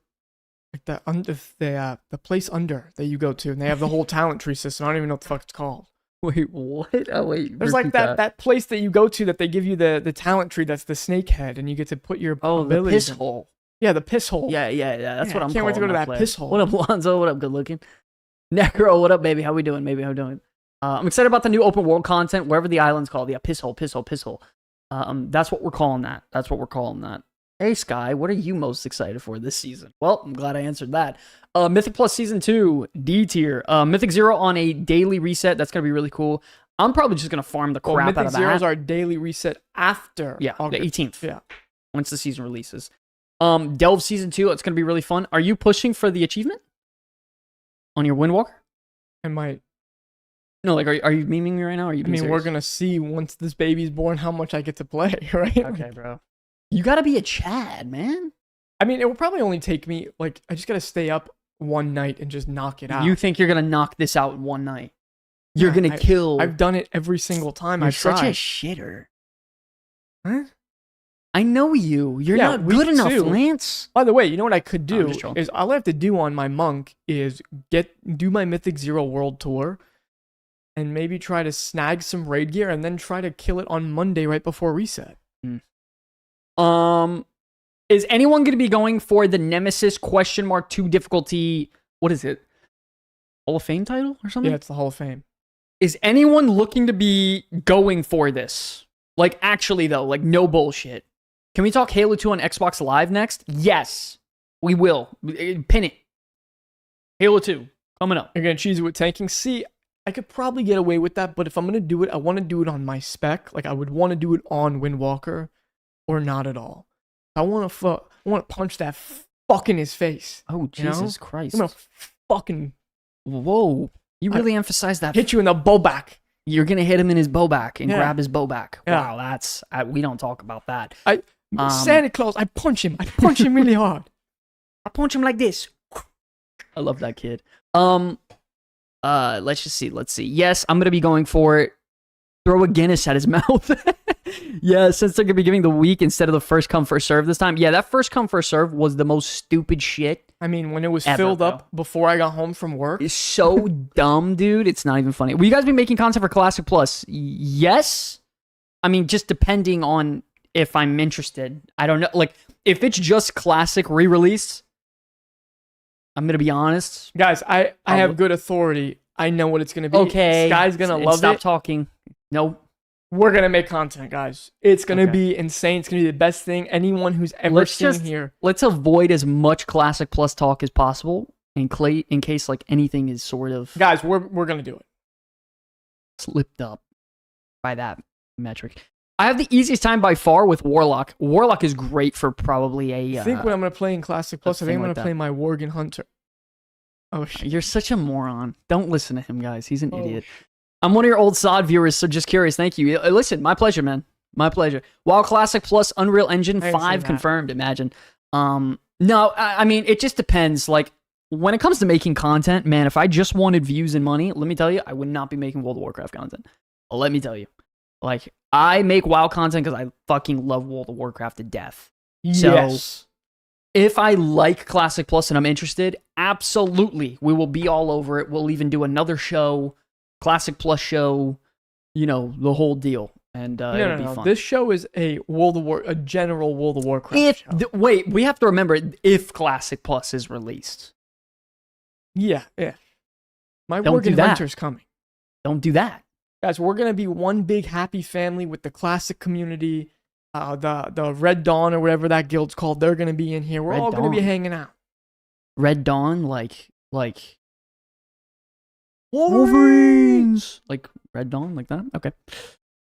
Like the place under that you go to, and they have the whole talent tree system. I don't even know what the fuck it's called. Wait, what? Oh, wait. There's like that place that you go to that they give you the talent tree that's the snake head, and you get to put your the piss hole. Yeah, the piss hole. Yeah. That's what I'm. Can't wait to go to that place. piss hole. What up, Lonzo? What up, good looking? Necro, what up, baby? How we doing? I'm excited about the new open world content, wherever the island's called. Yeah, piss hole. That's what we're calling that. Hey, Sky, what are you most excited for this season? Well, I'm glad I answered that. Mythic Plus Season 2, D tier. Mythic Zero on a daily reset. That's going to be really cool. I'm probably just going to farm the crap out of that. Mythic Zero's our daily reset after August. The 18th. Yeah. Once the season releases. Delve Season 2, it's going to be really fun. Are you pushing for the achievement? On your Windwalker? I might. No, like, are you memeing me right now? Or are you being serious? We're going to see once this baby's born how much I get to play, right? Okay, bro. You gotta be a Chad, man. I mean, it will probably only take me, like, I just gotta stay up one night and just knock it out. You think you're gonna knock this out in one night? You're gonna kill. I've done it every single time You're I've tried. such a shitter. Huh? I know you. You're not good enough, Lance. By the way, you know what I could do just trolling. is all I have to do on my monk is do my Mythic Zero World Tour, and maybe try to snag some raid gear, and then try to kill it on Monday right before reset. Is anyone going to be going for the Nemesis (2) difficulty? What is it? Hall of Fame title or something? Yeah, it's the Hall of Fame. Is anyone looking to be going for this? Like, actually, though, like, no bullshit. Can we talk Halo 2 on Xbox Live next? Yes, we will. Pin it. Halo 2, coming up. You're going to cheese it with tanking? See, I could probably get away with that, but if I'm going to do it, I want to do it on my spec. Like, I would want to do it on Windwalker or not at all. I want to punch that fuck in his face. Oh, Jesus Christ. I'm going to fucking... Whoa. You really emphasize that. Hit you in the bow back. You're going to hit him in his bow back and grab his bow back. Yeah. Wow, that's... we don't talk about that. Santa Claus, I punch him. I punch him really hard. I punch him like this. I love that kid. Let's just see. Let's see. Yes, I'm going to be going for it. Throw a Guinness at his mouth. Yeah, since they're going to be giving the week instead of the first come, first serve this time. Yeah, that first come, first serve was the most stupid shit. I mean, when it was filled up before I got home from work. It's so dumb, dude. It's not even funny. Will you guys be making content for Classic Plus? Yes. I mean, just depending on if I'm interested. I don't know. Like, if it's just Classic re-release, I'm going to be honest. Guys, I have good authority. I know what it's going to be. Okay. Sky's going to love it. Stop talking. Nope. We're going to make content, guys. It's going to be insane. It's going to be the best thing anyone who's ever seen here. Let's avoid as much Classic Plus talk as possible in case like anything is sort of... Guys, we're going to do it. Slipped up by that metric. I have the easiest time by far with Warlock. Warlock is great for probably a... I think what I'm going to play in Classic Plus, I think I'm going to play my Worgen Hunter. Oh, shit. You're such a moron. Don't listen to him, guys. He's an idiot. I'm one of your old SOD viewers, so just curious. Thank you. Listen, my pleasure, man. My pleasure. WoW Classic Plus Unreal Engine 5 confirmed, imagine. No, I mean, it just depends. Like, when it comes to making content, man, if I just wanted views and money, let me tell you, I would not be making World of Warcraft content. Let me tell you. Like, I make WoW content because I fucking love World of Warcraft to death. So, if I like Classic Plus and I'm interested, absolutely, we will be all over it. We'll even do another show, Classic Plus show, you know, the whole deal. And it'll be fun. This show is a general World of Warcraft show. Wait, we have to remember if Classic Plus is released. Yeah. My Worgen Hunter's coming. Don't do that. Guys, we're going to be one big happy family with the Classic community. The Red Dawn or whatever that guild's called, they're going to be in here. We're all going to be hanging out. Red Dawn, like Wolverines! Like Red Dawn, like that? Okay.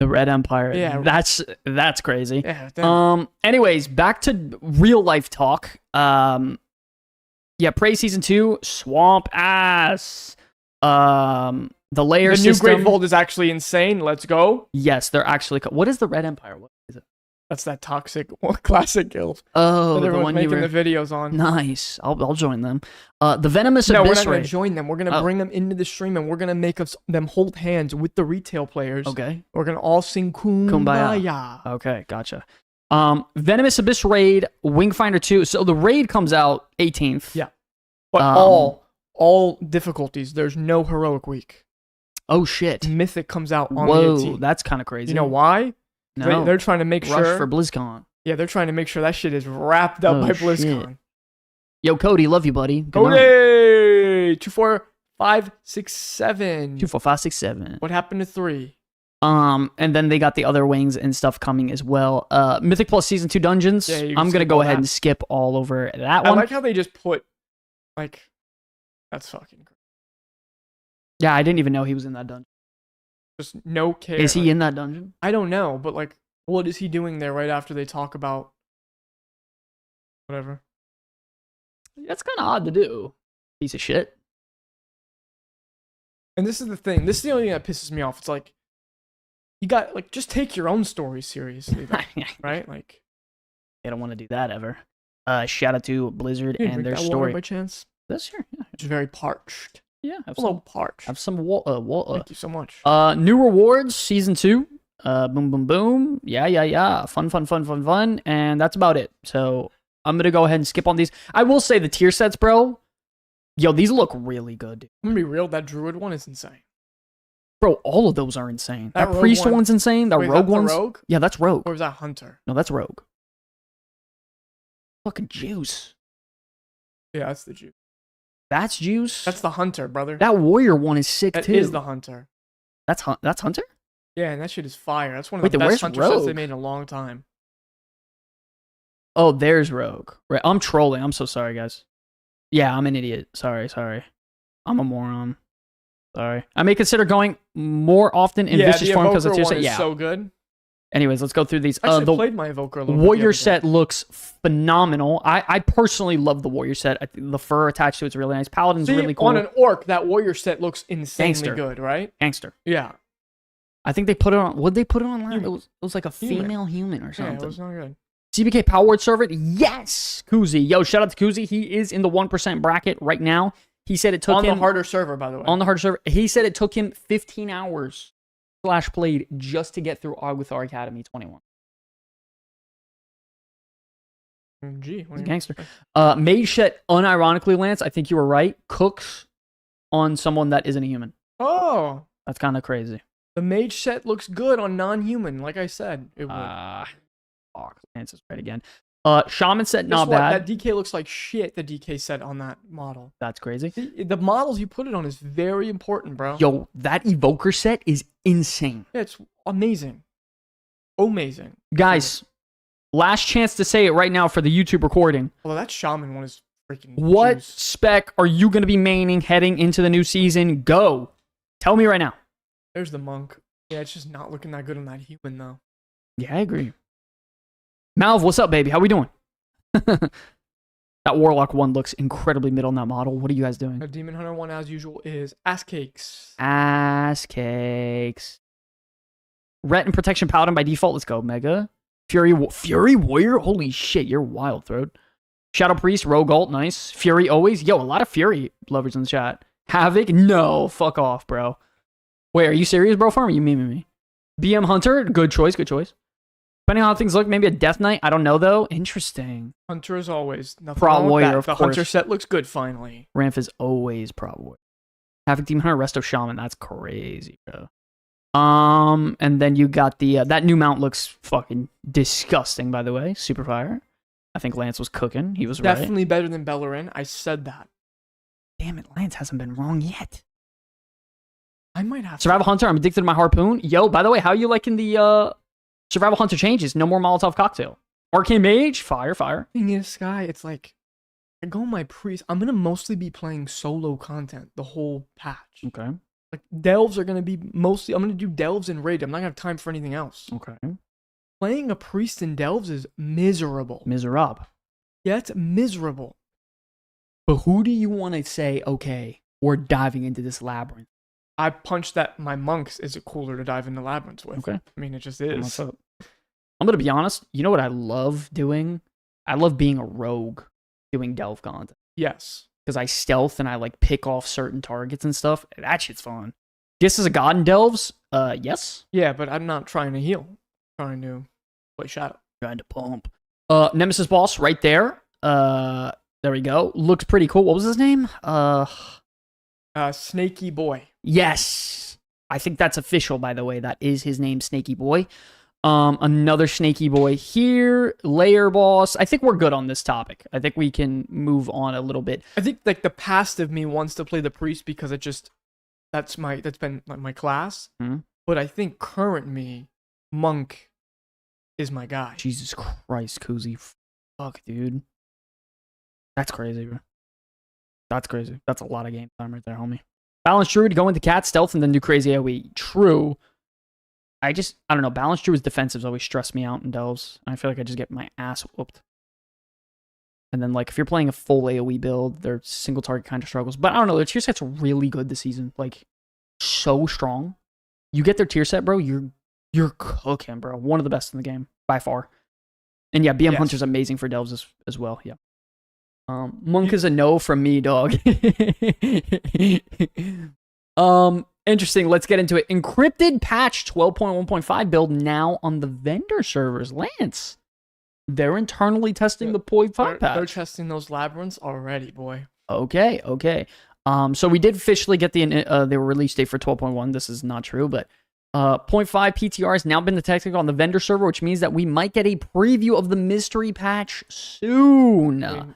The Red Empire. Yeah. That's crazy. Yeah. Anyways, back to real life talk. Yeah, Prey Season 2, swamp ass. The layer system. The new Great Vault is actually insane. Let's go. Yes, they're actually... What is the Red Empire? What is it? That's that toxic classic guild. Oh, that everyone's making the videos on. Nice. I'll join them. The Venomous Abyss. No, we're not going to join them. We're going to bring them into the stream, and we're going to make them hold hands with the retail players. Okay. We're going to all sing Kumbaya. Okay, gotcha. Venomous Abyss raid, Wingfinder 2. So the raid comes out 18th. Yeah. But all difficulties. There's no heroic week. Oh shit. Mythic comes out on the 18th. That's kind of crazy. You know why? No. They're trying to make Rush for BlizzCon. Yeah, they're trying to make sure that shit is wrapped up by BlizzCon. Shit. Yo, Cody, love you, buddy. Good Cody! 2, 4, 5, 6, 7. 2, 4, 5, 6, 7. What happened to 3? And then they got the other wings and stuff coming as well. Mythic Plus Season 2 dungeons. Yeah, I'm going to go ahead and skip all over that one. I like how they just put, like, that's fucking crazy. Yeah, I didn't even know he was in that dungeon. Just no care. Is he in that dungeon? I don't know, but like, what is he doing there right after they talk about whatever? That's kind of odd to do. Piece of shit. And this is the thing. This is the only thing that pisses me off. It's like, you got, like, just take your own story seriously, though, right? Like, They don't want to do that ever. Shout out to Blizzard You and drink their that water story. by chance? This year, yeah. It's very parched. Yeah, have A little some, parched. have some water. Thank you so much. New rewards, season 2. Boom, boom, boom. Yeah. Fun. And that's about it. So I'm going to go ahead and skip on these. I will say the tier sets, bro. Yo, these look really good, dude. I'm gonna be real, that druid one is insane. Bro, all of those are insane. That rogue priest one- one's insane. That Wait, rogue that's the one's... rogue? Yeah, that's rogue. Or was that hunter? No, that's rogue. Fucking juice. Yeah, that's the Jew. That's juice? That's the hunter, brother. That warrior one is sick, That too. is the hunter. That's Hunter? Yeah, and that shit is fire. That's one of Wait, the then best where's hunter sets they rogue? made in a long time. Oh, there's rogue. Right, I'm trolling. I'm so sorry, guys. Yeah, I'm an idiot. Sorry. I'm a moron. Sorry. I may consider going more often in Vicious the form because Evoker it's one is yeah. so good. Anyways, let's go through these. I actually The played my Evoker a little bit the warrior other day. set looks phenomenal. I personally love the warrior set. I think the fur attached to it's really nice. Paladin's See, really cool. on an orc, that warrior set looks insanely Gangster. good, right? Gangster. Yeah. I think they put it on. Would they put it on? Human. It was like a Human. female human or Yeah, something. it was not good. CBK Power Word Servant, yes, Kuzi. Yo, shout out to Kuzi. He is in the 1% bracket right now. He said it took On him the harder server, by the way. on the hard server. He said it took him 15 hours / played just to get through Aguthar Academy 21. Gee, what He's a do you- gangster. Mage set, unironically, Lance, I think you were right, cooks on someone that isn't a human. Oh, That's kind of crazy. the mage set looks good on non-human, like I said. It would. Fuck, Lance is right again. Shaman set, Guess not what? bad. That DK looks like shit, the DK set on that model. That's crazy. The models you put it on is very important, bro. Yo, that Evoker set is insane. Yeah, it's amazing. Amazing. Guys, last chance to say it right now for the YouTube recording. Although that shaman one is freaking What juice. spec are you going to be maining heading into the new season? Go. Tell me right now. There's the monk. Yeah, it's just not looking that good on that human, though. Yeah, I agree. Malv, what's up, baby? How we doing? That Warlock one looks incredibly mid on that model. What are you guys doing? The Demon Hunter one, as usual, is ass cakes. Ass cakes. Ret and Protection Paladin by default. Let's go, Mega. Fury Warrior? Holy shit, you're wild, throat. Shadow Priest, Rogue Alt, nice. Fury always. Yo, a lot of Fury lovers in the chat. Havoc? No, fuck off, bro. Wait, are you serious, bro? Farm? Are you memeing me? BM Hunter? Good choice. Depending on how things look, maybe a Death Knight. I don't know, though. Interesting. Hunter as always. Nothing Prot wrong with Warrior, that. of The course. Hunter set looks good, finally. Ramp is always probably. Havoc Demon Hunter, Resto Shaman. That's crazy, bro. And then you got the that new mount looks fucking disgusting, by the way. Super fire. I think Lance was cooking. He was right. Definitely better than Bellerin. I said that. Damn it, Lance hasn't been wrong yet. I might have Survival Hunter, I'm addicted to my harpoon. Yo, by the way, how are you liking the Survival Hunter changes? No more Molotov cocktail. Arcane Mage, fire. Thing is, Sky, it's like I go my priest. I'm gonna mostly be playing solo content the whole patch. Okay. Like delves are gonna be mostly. I'm gonna do delves and raid. I'm not gonna have time for anything else. Okay. Playing a priest in delves is miserable. Miserable. Yeah, it's miserable. But who do you want to say, okay, we're diving into this labyrinth? I punched that my monks is cooler to dive into labyrinths with. Okay. I mean, it just What's is. up? I'm going to be honest. You know what I love doing? I love being a rogue doing delve content. Yes. Because I stealth and I like pick off certain targets and stuff. That shit's fun. Guess as a god in delves? Yes. Yeah, but I'm not trying to heal. I'm trying to play shadow. Trying to pump. Nemesis boss right there. There we go. Looks pretty cool. What was his name? Snaky boy. Yes. I think that's official, by the way. That is his name, Snaky Boy. Another Snaky Boy here. Layer boss. I think we're good on this topic. I think we can move on a little bit. I think like the past of me wants to play the priest because that's been like my class. Hmm. But I think current me, monk, is my guy. Jesus Christ, Kuzi. Fuck, dude. That's crazy, bro. That's crazy. That's a lot of game time right there, homie. Balance Druid, go into cat stealth and then do crazy AoE. True. I don't know. Balance Druid's defensives always stress me out in delves. I feel like I just get my ass whooped. And then, like, if you're playing a full AoE build, their single target kind of struggles. But I don't know. Their tier set's really good this season. Like, so strong. You get their tier set, bro, you're cooking, bro. One of the best in the game, by far. And yeah, BM Yes. Hunter's amazing for delves as well. Yeah. Monk is a no from me, dog. Interesting. Let's get into it. Encrypted patch 12.1.5 build now on the vendor servers. Lance, they're internally testing the 0.5 patch. They're testing those labyrinths already, boy. Okay. So we did officially get the release date for 12.1. This is not true, but 0.5 PTR has now been detected on the vendor server, which means that we might get a preview of the mystery patch soon.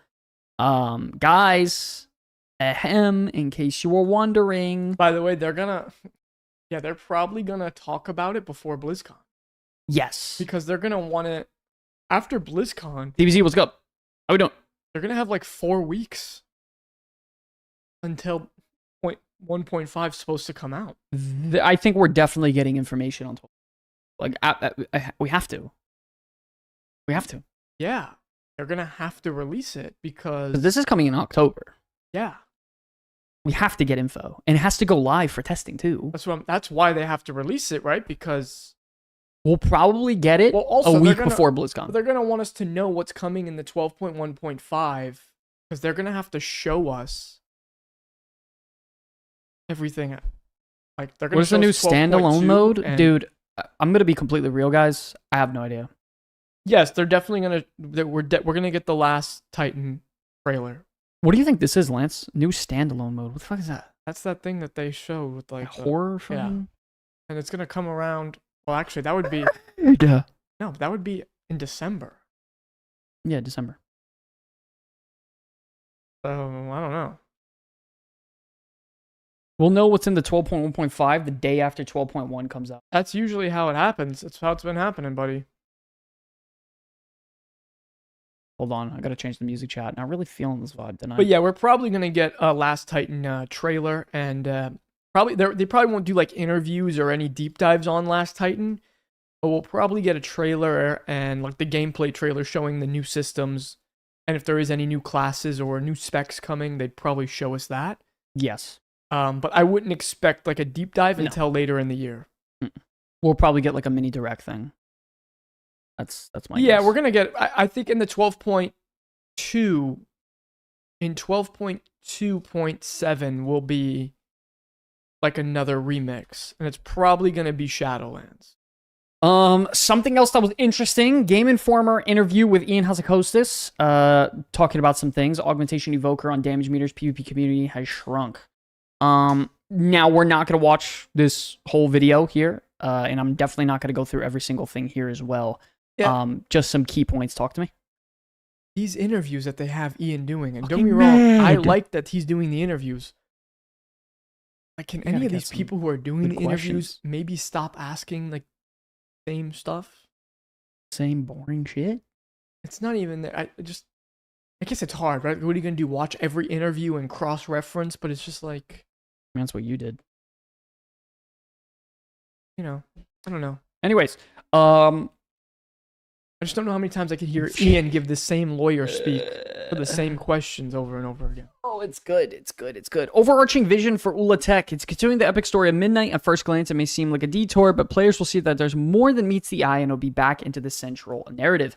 Guys, in case you were wondering. By the way, they're probably gonna talk about it before BlizzCon. Yes. Because they're gonna want it after BlizzCon. DBZ, what's up? How we doing? They're gonna have like 4 weeks until 1.5 is supposed to come out. I think we're definitely getting information on 12. Like, we have to. We have to. Yeah. They're gonna have to release it because this is coming in October. Yeah. We have to get info. And it has to go live for testing too. That's why they have to release it, right? Because we'll probably get it a week before BlizzCon. They're gonna want us to know what's coming in the 12.1.5 because they're gonna have to show us everything. Like they're gonna. What's the new standalone mode, dude? I'm gonna be completely real, guys. I have no idea. Yes, they're definitely gonna. We're gonna get the last Titan trailer. What do you think this is, Lance? New standalone mode. What the fuck is that? That's that thing that they showed with like horror. Yeah, and it's gonna come around. Well, actually, that would be. Yeah. No, that would be in December. Yeah, December. So I don't know. We'll know what's in the 12.1.5 the day after 12.1 comes out. That's usually how it happens. It's how it's been happening, buddy. Hold on, I gotta change the music chat. Not really feeling this vibe tonight. But yeah, we're probably gonna get a Last Titan trailer, and probably they probably won't do like interviews or any deep dives on Last Titan, but we'll probably get a trailer and like the gameplay trailer showing the new systems, and if there is any new classes or new specs coming, they'd probably show us that. Yes. But I wouldn't expect like a deep dive until later in the year. We'll probably get like a mini direct thing. That's my guess. guess. We're gonna get. I think in the 12.2, in 12.2.7 will be like another remix, and it's probably gonna be Shadowlands. Something else that was interesting: Game Informer interview with Ian Hazzikostas, talking about some things. Augmentation Evoker on damage meters. PvP community has shrunk. Now we're not gonna watch this whole video here, and I'm definitely not gonna go through every single thing here as well. Yeah. Just some key points. Talk to me. These interviews that they have Ian doing, and don't get me wrong, I like that he's doing the interviews. Like, can any of these people who are doing the interviews maybe stop asking like same stuff? Same boring shit? It's not even that. I guess it's hard, right? What are you gonna do? Watch every interview and cross-reference? But it's just like, that's what you did. You know, I don't know. Anyways, I just don't know how many times I could hear Ian give the same lawyer speak for the same questions over and over again. Oh, it's good. It's good. It's good. Overarching vision for Ula Tech. It's continuing the epic story of Midnight. At first glance, it may seem like a detour, but players will see that there's more than meets the eye and it'll be back into the central narrative.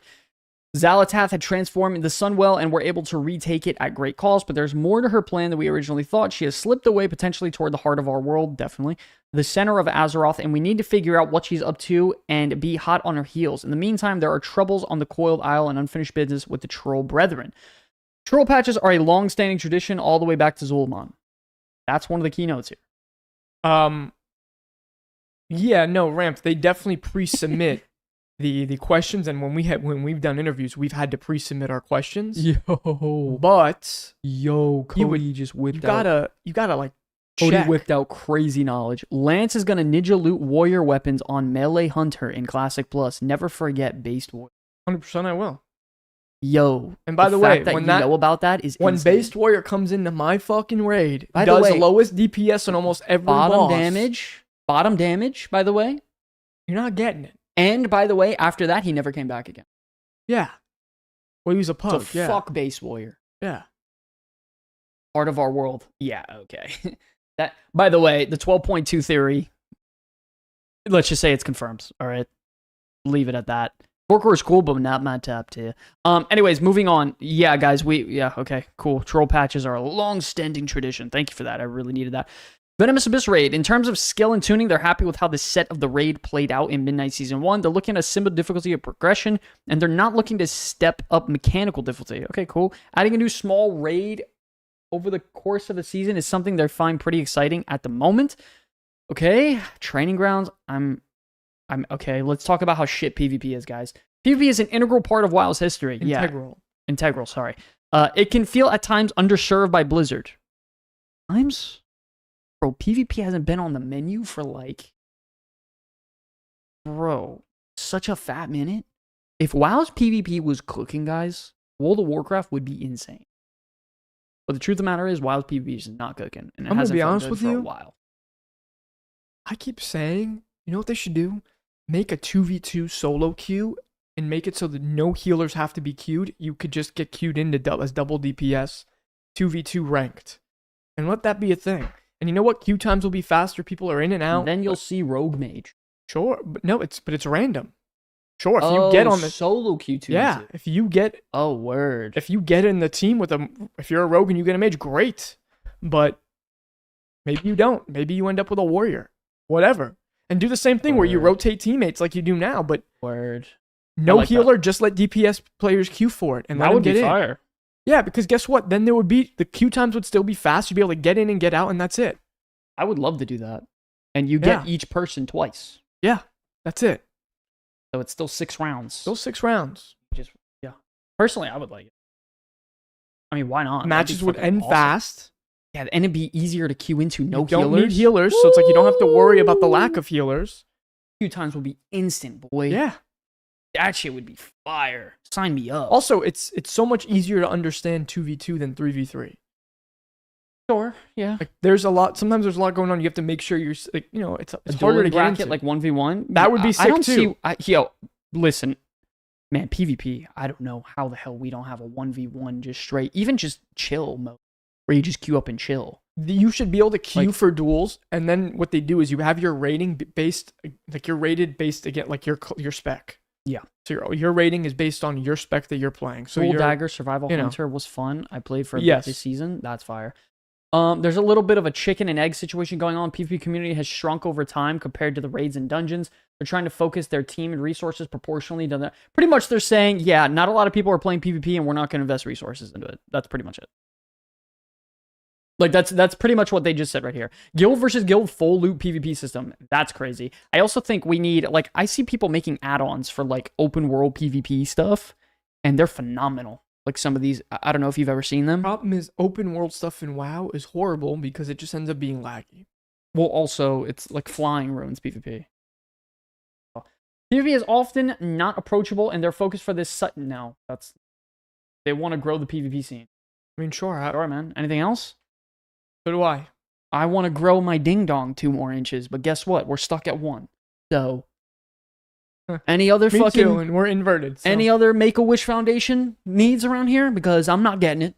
Xalatath had transformed the Sunwell and were able to retake it at great cost, but there's more to her plan than we originally thought. She has slipped away potentially toward the heart of our world, definitely, the center of Azeroth, and we need to figure out what she's up to and be hot on her heels. In the meantime, there are troubles on the Coiled Isle and unfinished business with the Troll Brethren. Troll patches are a long-standing tradition all the way back to Zul'Aman. That's one of the keynotes here. Yeah, no, Ramp, they definitely pre-submit the questions, and when we've done interviews, we've had to pre-submit our questions. But Cody just whipped out. You gotta like Cody check. whipped out crazy knowledge. Lance is gonna ninja loot warrior weapons on Melee Hunter in Classic Plus. Never forget Based Warrior. 100% I will. And by the way, fact that you know about that is when insane. Based Warrior comes into my fucking raid, By the does way, lowest DPS on almost every boss. Bottom damage, by the way. You're not getting it. And by the way, after that, he never came back again. Yeah. Well, he was a pug. So fuck Base Warrior. Yeah. Part of our world. Yeah, okay. That. By the way, the 12.2 theory, let's just say it's confirmed. All right. Leave it at that. Porker is cool, but not my top tier. Anyways, moving on. Yeah, guys, okay, cool. Troll patches are a long-standing tradition. Thank you for that. I really needed that. Venomous Abyss Raid. In terms of skill and tuning, they're happy with how the set of the raid played out in Midnight Season 1. They're looking at a similar difficulty of progression, and they're not looking to step up mechanical difficulty. Okay, cool. Adding a new small raid over the course of the season is something they find pretty exciting at the moment. Okay, Training Grounds. I'm okay. Let's talk about how shit PvP is, guys. PvP is an integral part of WoW's history. Integral, sorry. It can feel at times underserved by Blizzard. Times? Bro, PvP hasn't been on the menu for like... Bro, such a fat minute. If WoW's PvP was cooking, guys, World of Warcraft would be insane. But the truth of the matter is, WoW's PvP is not cooking. And it hasn't been good for a while. I keep saying, you know what they should do? Make a 2v2 solo queue and make it so that no healers have to be queued. You could just get queued into as double DPS, 2v2 ranked. And let that be a thing. And you know what? Queue times will be faster. People are in and out. And then you'll see Rogue Mage. Sure, but no, it's random. Sure, if you get on the solo Q2. Yeah, if you get word. If you get in the team with if you're a rogue and you get a mage, great. But maybe you don't. Maybe you end up with a warrior. Whatever. And do the same thing where you rotate teammates like you do now, but no healer, just let DPS players queue for it and let them get in. Fire. Yeah, because guess what? Then there would be the queue times would still be fast. You'd be able to get in and get out, and that's it. I would love to do that. And you get each person twice. Yeah, that's it. So it's still 6 rounds. Still 6 rounds. Personally, I would like it. I mean, why not? Matches would end fast. Yeah, and it'd be easier to queue into you don't need healers, so it's like you don't have to worry about the lack of healers. Queue times will be instant, boy. Yeah. That shit would be fire. Sign me up. Also, it's so much easier to understand 2v2 than 3v3. Sure, yeah. Like sometimes there's a lot going on. You have to make sure you're like, you know, it's harder to get into. Like 1v1. That would be sick too. Listen, man, PvP, I don't know how the hell we don't have a 1v1 just straight, even just chill mode, where you just queue up and chill. You should be able to queue for duels, and then what they do is you have your rating based, like you're rated based against like your spec. Yeah. So your rating is based on your spec that you're playing. So Soul Dagger Survival Hunter was fun. I played for this season. That's fire. There's a little bit of a chicken and egg situation going on. PvP community has shrunk over time compared to the raids and dungeons. They're trying to focus their team and resources proportionally to that. Pretty much they're saying, yeah, not a lot of people are playing PvP and we're not going to invest resources into it. That's pretty much it. Like, that's pretty much what they just said right here. Guild versus guild full loot PvP system. That's crazy. I also think we need, like, I see people making add-ons for, like, open world PvP stuff, and they're phenomenal. Like, some of these, I don't know if you've ever seen them. Problem is, open world stuff in WoW is horrible because it just ends up being laggy. Well, also, it's, like, flying ruins PvP. PvP is often not approachable, and their focus for this now. They want to grow the PvP scene. I mean, sure. Sure, man. Anything else? So do I. I want to grow my ding-dong 2 more inches, but guess what? We're stuck at 1. So, any other Me too, and we're inverted. So. Any other Make-A-Wish Foundation needs around here? Because I'm not getting it.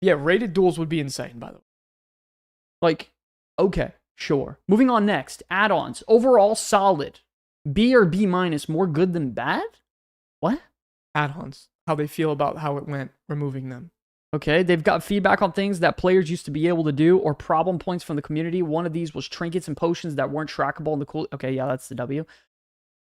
Yeah, rated duels would be insane, by the way. Like, okay, sure. Moving on next. Add-ons. Overall, solid. B or B minus, more good than bad? What? Add-ons. How they feel about how it went, removing them. Okay, they've got feedback on things that players used to be able to do or problem points from the community. One of these was trinkets and potions that weren't trackable in the cool... Okay, yeah, that's the W.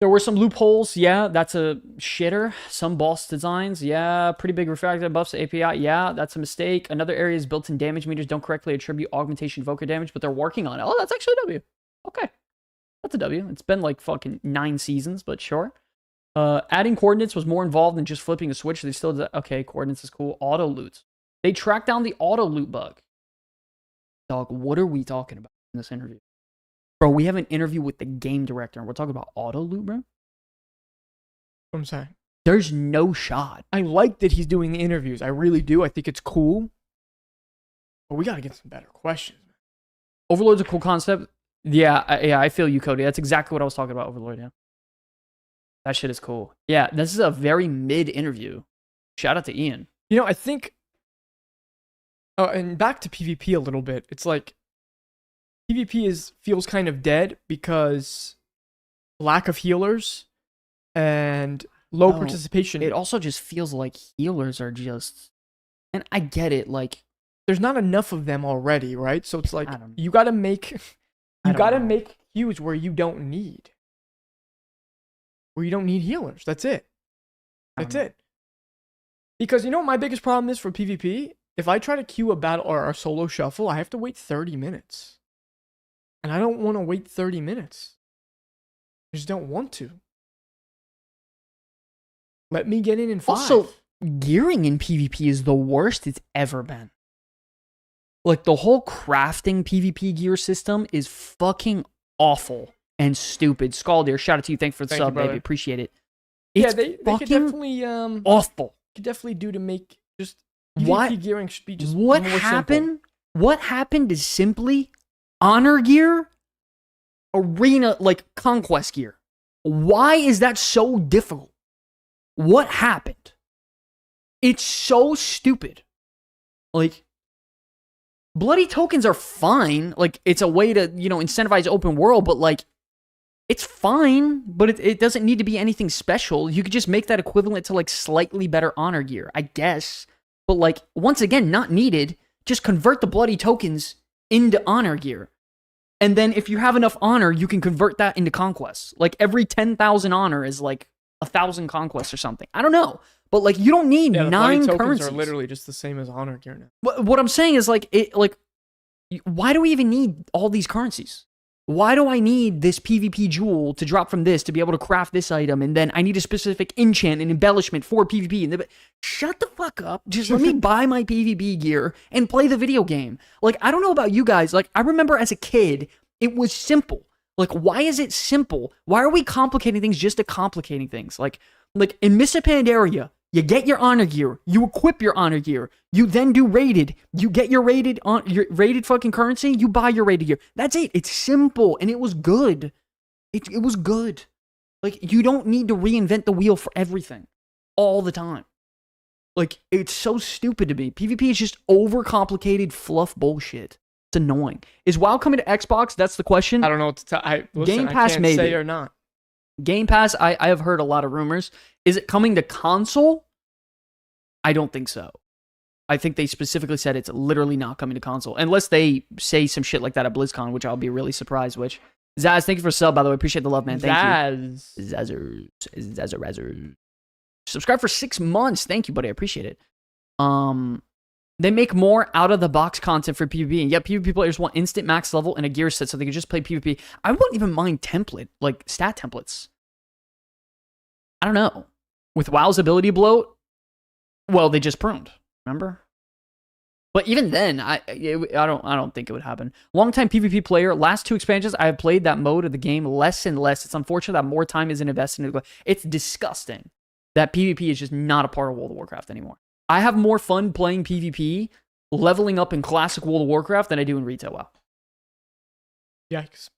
There were some loopholes. Yeah, that's a shitter. Some boss designs. Yeah, pretty big refractor buffs to API. Yeah, that's a mistake. Another area is built-in damage meters don't correctly attribute augmentation evoker damage, but they're working on it. Oh, that's actually a W. Okay. That's a W. It's been like fucking 9 seasons, but sure. Adding coordinates was more involved than just flipping a switch. They still did... Okay, coordinates is cool. Auto loots. They tracked down the auto loot bug. Dog, what are we talking about in this interview? Bro, we have an interview with the game director, and we're talking about auto loot, bro? I'm saying. There's no shot. I like that he's doing the interviews. I really do. I think it's cool. But we got to get some better questions. Overlord's a cool concept. Yeah, I feel you, Cody. That's exactly what I was talking about, Overlord, yeah. That shit is cool. Yeah, this is a very mid interview. Shout out to Ian. You know, I think... Oh, and back to PvP a little bit. It's like PvP feels kind of dead because lack of healers and low No, participation. It also just feels like healers are just, and I get it. Like, There's not enough of them already, right? So it's like I don't know. you gotta make I you don't gotta know. make queues where you don't need healers. That's it. I don't That's know. it. Because you know what my biggest problem is for PvP? If I try to queue a battle or a solo shuffle, I have to wait 30 minutes. And I don't want to wait 30 minutes. I just don't want to. Let me get in 5. Also, gearing in PvP is the worst it's ever been. Like, the whole crafting PvP gear system is fucking awful and stupid. Scaldier, shout out to you. Thanks for the Thank you, sub, brother. baby. Appreciate it. Yeah, It's they could fucking definitely awful. do to make just What- PvP gearing should be just What more happened? simple. What happened is simply honor gear, arena, like conquest gear. Why is that so difficult? What happened? It's so stupid. Like, bloody tokens are fine. Like, it's a way to, incentivize open world, but like, it's fine, but it doesn't need to be anything special. You could just make that equivalent to like slightly better honor gear, I guess. But like, once again, not needed. Just convert the bloody tokens into honor gear. And then if you have enough honor, you can convert that into conquests. Like, every 10,000 honor is like 1,000 conquests or something. I don't know. But like, you don't need Yeah, the 9 bloody tokens currencies. are literally just the same as honor gear now. What I'm saying is like, why do we even need all these currencies? Why do I need this PvP jewel to drop from this to be able to craft this item? And then I need a specific enchant and embellishment for PvP. And shut the fuck up. Just let me buy my PvP gear and play the video game. Like, I don't know about you guys. Like, I remember as a kid, it was simple. Like, why is it simple? Why are we complicating things just to complicating things? Like in Mists of Pandaria, you get your honor gear, you equip your honor gear, you then do rated, you get your rated fucking currency, you buy your rated gear. That's it. It's simple, and it was good. It was good. Like, you don't need to reinvent the wheel for everything all the time. Like, it's so stupid to me. PvP is just overcomplicated fluff bullshit. It's annoying. Is WoW coming to Xbox? That's the question. I don't know what to tell. Game Pass, I can't maybe. say or not. Game Pass, I have heard a lot of rumors. Is it coming to console? I don't think so. I think they specifically said it's literally not coming to console. Unless they say some shit like that at BlizzCon, which I'll be really surprised, which... Zaz, thank you for sub, by the way. Appreciate the love, man. Thank you. Zazzer. Subscribe for 6 months. Thank you, buddy. I appreciate it. They make more out-of-the-box content for PvP, and yet PvP players want instant max level and a gear set so they can just play PvP. I wouldn't even mind stat templates. I don't know. With WoW's ability bloat, well, they just pruned. Remember? But even then, I don't think it would happen. Longtime PvP player, last 2 expansions, I have played that mode of the game less and less. It's unfortunate that more time isn't invested into it. It's disgusting that PvP is just not a part of World of Warcraft anymore. I have more fun playing PvP, leveling up in classic World of Warcraft than I do in retail WoW. Yikes.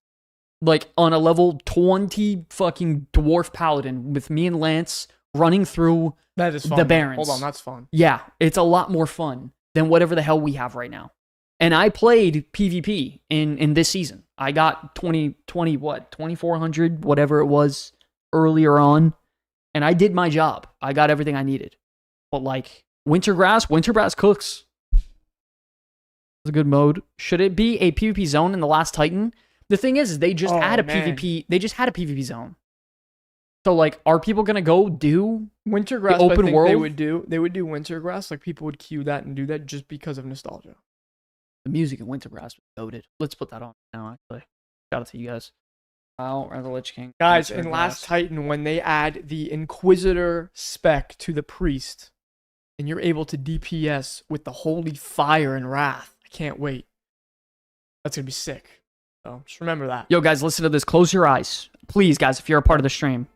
Like, on a level 20 fucking dwarf paladin with me and Lance running through that is fun, the Barrens. Hold on, that's fun. Yeah, it's a lot more fun than whatever the hell we have right now. And I played PvP in this season. I got 2,400, whatever it was, earlier on. And I did my job. I got everything I needed. But like, Wintergrass cooks. It's a good mode. Should it be a PvP zone in the last Titan? The thing is they just had a PvP. They just had a PvP zone. So like, are people gonna go do Wintergrass? the open I think world? They would do Wintergrass. Like, people would queue that and do that just because of nostalgia. The music in Wintergrass was goated. Let's put that on now. Actually, shout out to you guys. Wow, the Lich King. Guys, in Last Titan, when they add the Inquisitor spec to the Priest, and you're able to DPS with the Holy Fire and Wrath, I can't wait. That's gonna be sick. So just remember that. Yo, guys, listen to this. Close your eyes, please, guys. If you're a part of the stream,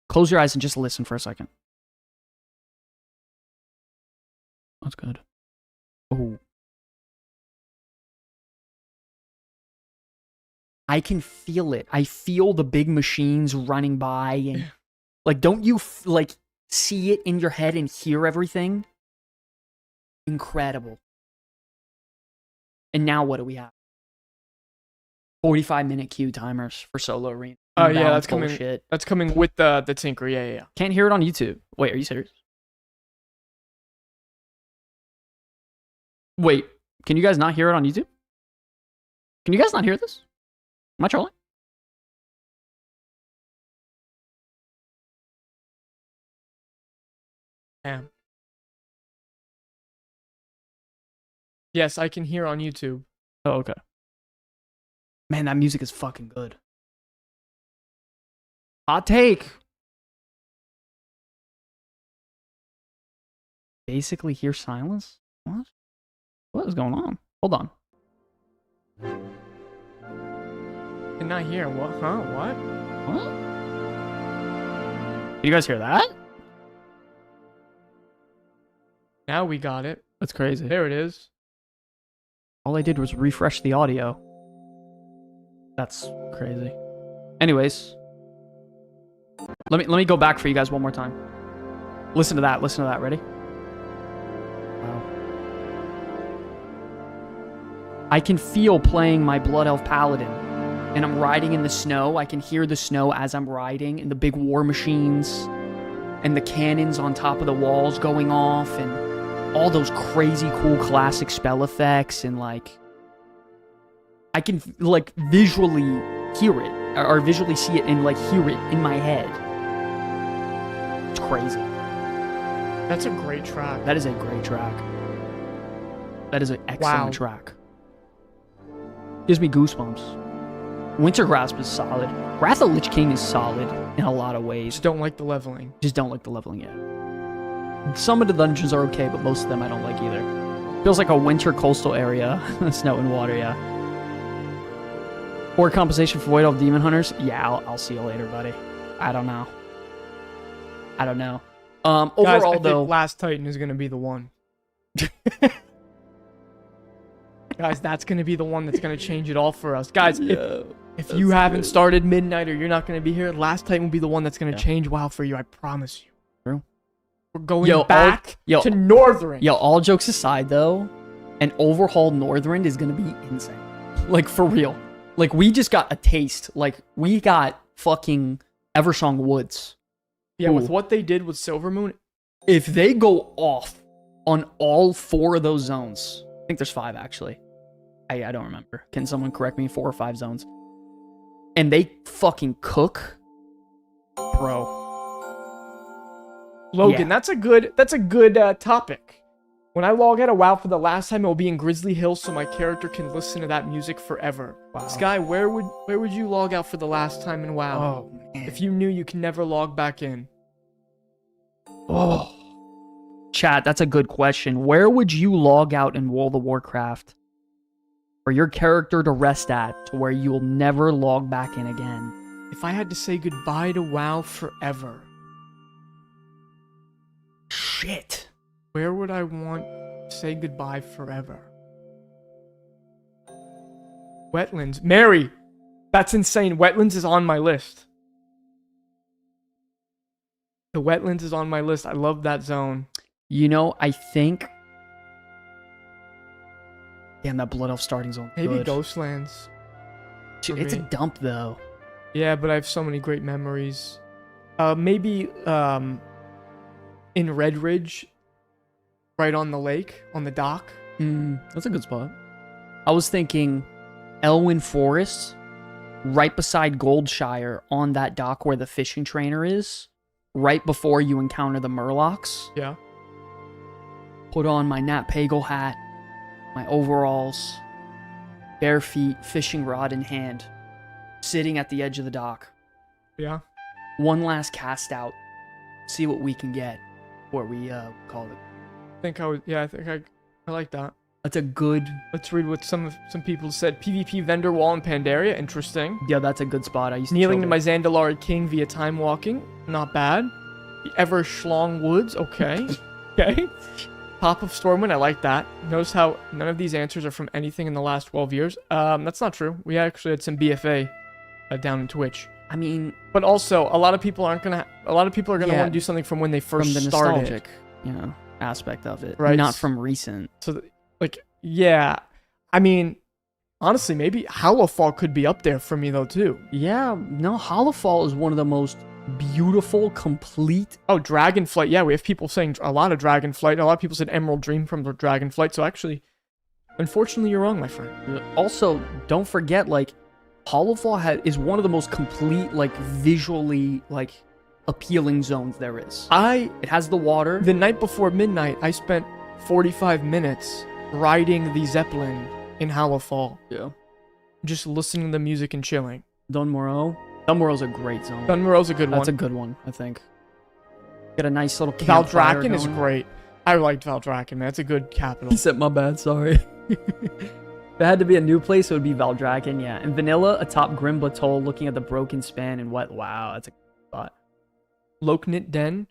close your eyes and just listen for a second. That's good. Oh. I can feel it. I feel the big machines running by, and like, don't you see it in your head and hear everything? Incredible. And now what do we have? 45-minute queue timers for solo arena. Oh yeah, Inbound that's coming. bullshit. That's coming with the Tinker. Yeah. Can't hear it on YouTube. Wait, are you serious? Wait, can you guys not hear it on YouTube? Can you guys not hear this? Am I trolling? Damn. Yes, I can hear on YouTube. Oh, okay. Man, that music is fucking good. Hot take. Basically hear silence? What? What is going on? Hold on. Cannot hear. What? Huh? What? What? You guys hear that? Now we got it. That's crazy. There it is. All I did was refresh the audio. That's crazy. Anyways, let me go back for you guys one more time. Listen to that. Listen to that. Ready? Wow. I can feel playing my Blood Elf Paladin, and I'm riding in the snow. I can hear the snow as I'm riding, and the big war machines, and the cannons on top of the walls going off, and all those crazy cool classic spell effects, and like I can like visually hear it or visually see it and like hear it in my head. It's crazy. That's a great track. That is a great track. That is an excellent track. Gives me goosebumps. Winter Grasp is solid. Wrath of Lich King is solid in a lot of ways. Just don't like the leveling. Just don't like the leveling yet. Some of the dungeons are okay, but most of them I don't like either. Feels like a winter coastal area. Snow and water, yeah. Or compensation for White Elf Demon Hunters? Yeah, I'll see you later, buddy. I don't know. Guys, Overall, I though... think Last Titan is going to be the one. Guys, that's going to be the one that's going to change it all for us. Guys, if you haven't started Midnight or you're not going to be here, Last Titan will be the one that's going to change WoW for you. I promise you. True. We're going back to Northrend. Yo, all jokes aside, though, an overhauled Northrend is going to be insane. Like, for real. Like, we just got a taste. Like, we got fucking Eversong Woods. Yeah, with what they did with Silvermoon. If they go off on all 4 of those zones, I think there's 5, actually. I don't remember. Can someone correct me? 4 or 5 zones. And they fucking cook. Bro. Logan, that's a good topic. When I log out of WoW for the last time, it will be in Grizzly Hills, so my character can listen to that music forever. Wow. Sky, where would you log out for the last time in WoW? Oh, man. If you knew you can never log back in. Oh. Chat, that's a good question. Where would you log out in World of Warcraft for your character to rest at, to where you will never log back in again? If I had to say goodbye to WoW forever. Shit. Where would I want to say goodbye forever? Wetlands. Mary! That's insane. Wetlands is on my list. The Wetlands is on my list. I love that zone. You know, I think... Damn, that Blood Elf starting zone. Maybe good. Ghostlands. It's a dump, though. Yeah, but I have so many great memories. Maybe in Red Ridge, right on the lake, on the dock. That's a good spot. I was thinking Elwyn Forest, right beside Goldshire, on that dock where the fishing trainer is, right before you encounter the Murlocs. Yeah. Put on my Nat Pagal hat, my overalls, bare feet, fishing rod in hand, sitting at the edge of the dock. Yeah. One last cast out, see what we can get, where we call it. I think I like that. That's a good... Let's read what some people said. PvP vendor wall in Pandaria. Interesting. Yeah, that's a good spot. I used to Kneeling to my Zandalari King via time walking. Not bad. The Ever Schlong Woods. Okay. Okay. Pop of Stormwind. I like that. Notice how none of these answers are from anything in the last 12 years. That's not true. We actually had some BFA down in Twitch. I mean... But also, a lot of people are going to want to do something from when they first started. From the nostalgic, aspect of it. Right. Not from recent. So... yeah, I mean, Honestly, maybe Hallowfall could be up there for me though too. Yeah, no, Hollowfall is one of the most beautiful, complete. Oh, Dragonflight. Yeah, we have people saying a lot of Dragonflight. A lot of people said Emerald Dream from the Dragonflight. So actually, unfortunately, you're wrong, my friend. Also, don't forget, like, Hollowfall is one of the most complete, like, visually, like, appealing zones there is. It has the water. The night before midnight, I spent 45 minutes riding the Zeppelin in Hallowfall. Yeah. Just listening to the music and chilling. Dunmorrow. Dunmorrow's a great zone. Dunmorrow's a good one. That's a good one, I think. Get a nice little campfire Valdrakken is going. great. I liked Valdrakken, man. It's a good capital. He said, my bad, sorry. If it had to be a new place, it would be Valdrakken, yeah. And Vanilla, atop Grim Atoll, looking at the broken span and what? Wow, that's a good spot. Loknit Den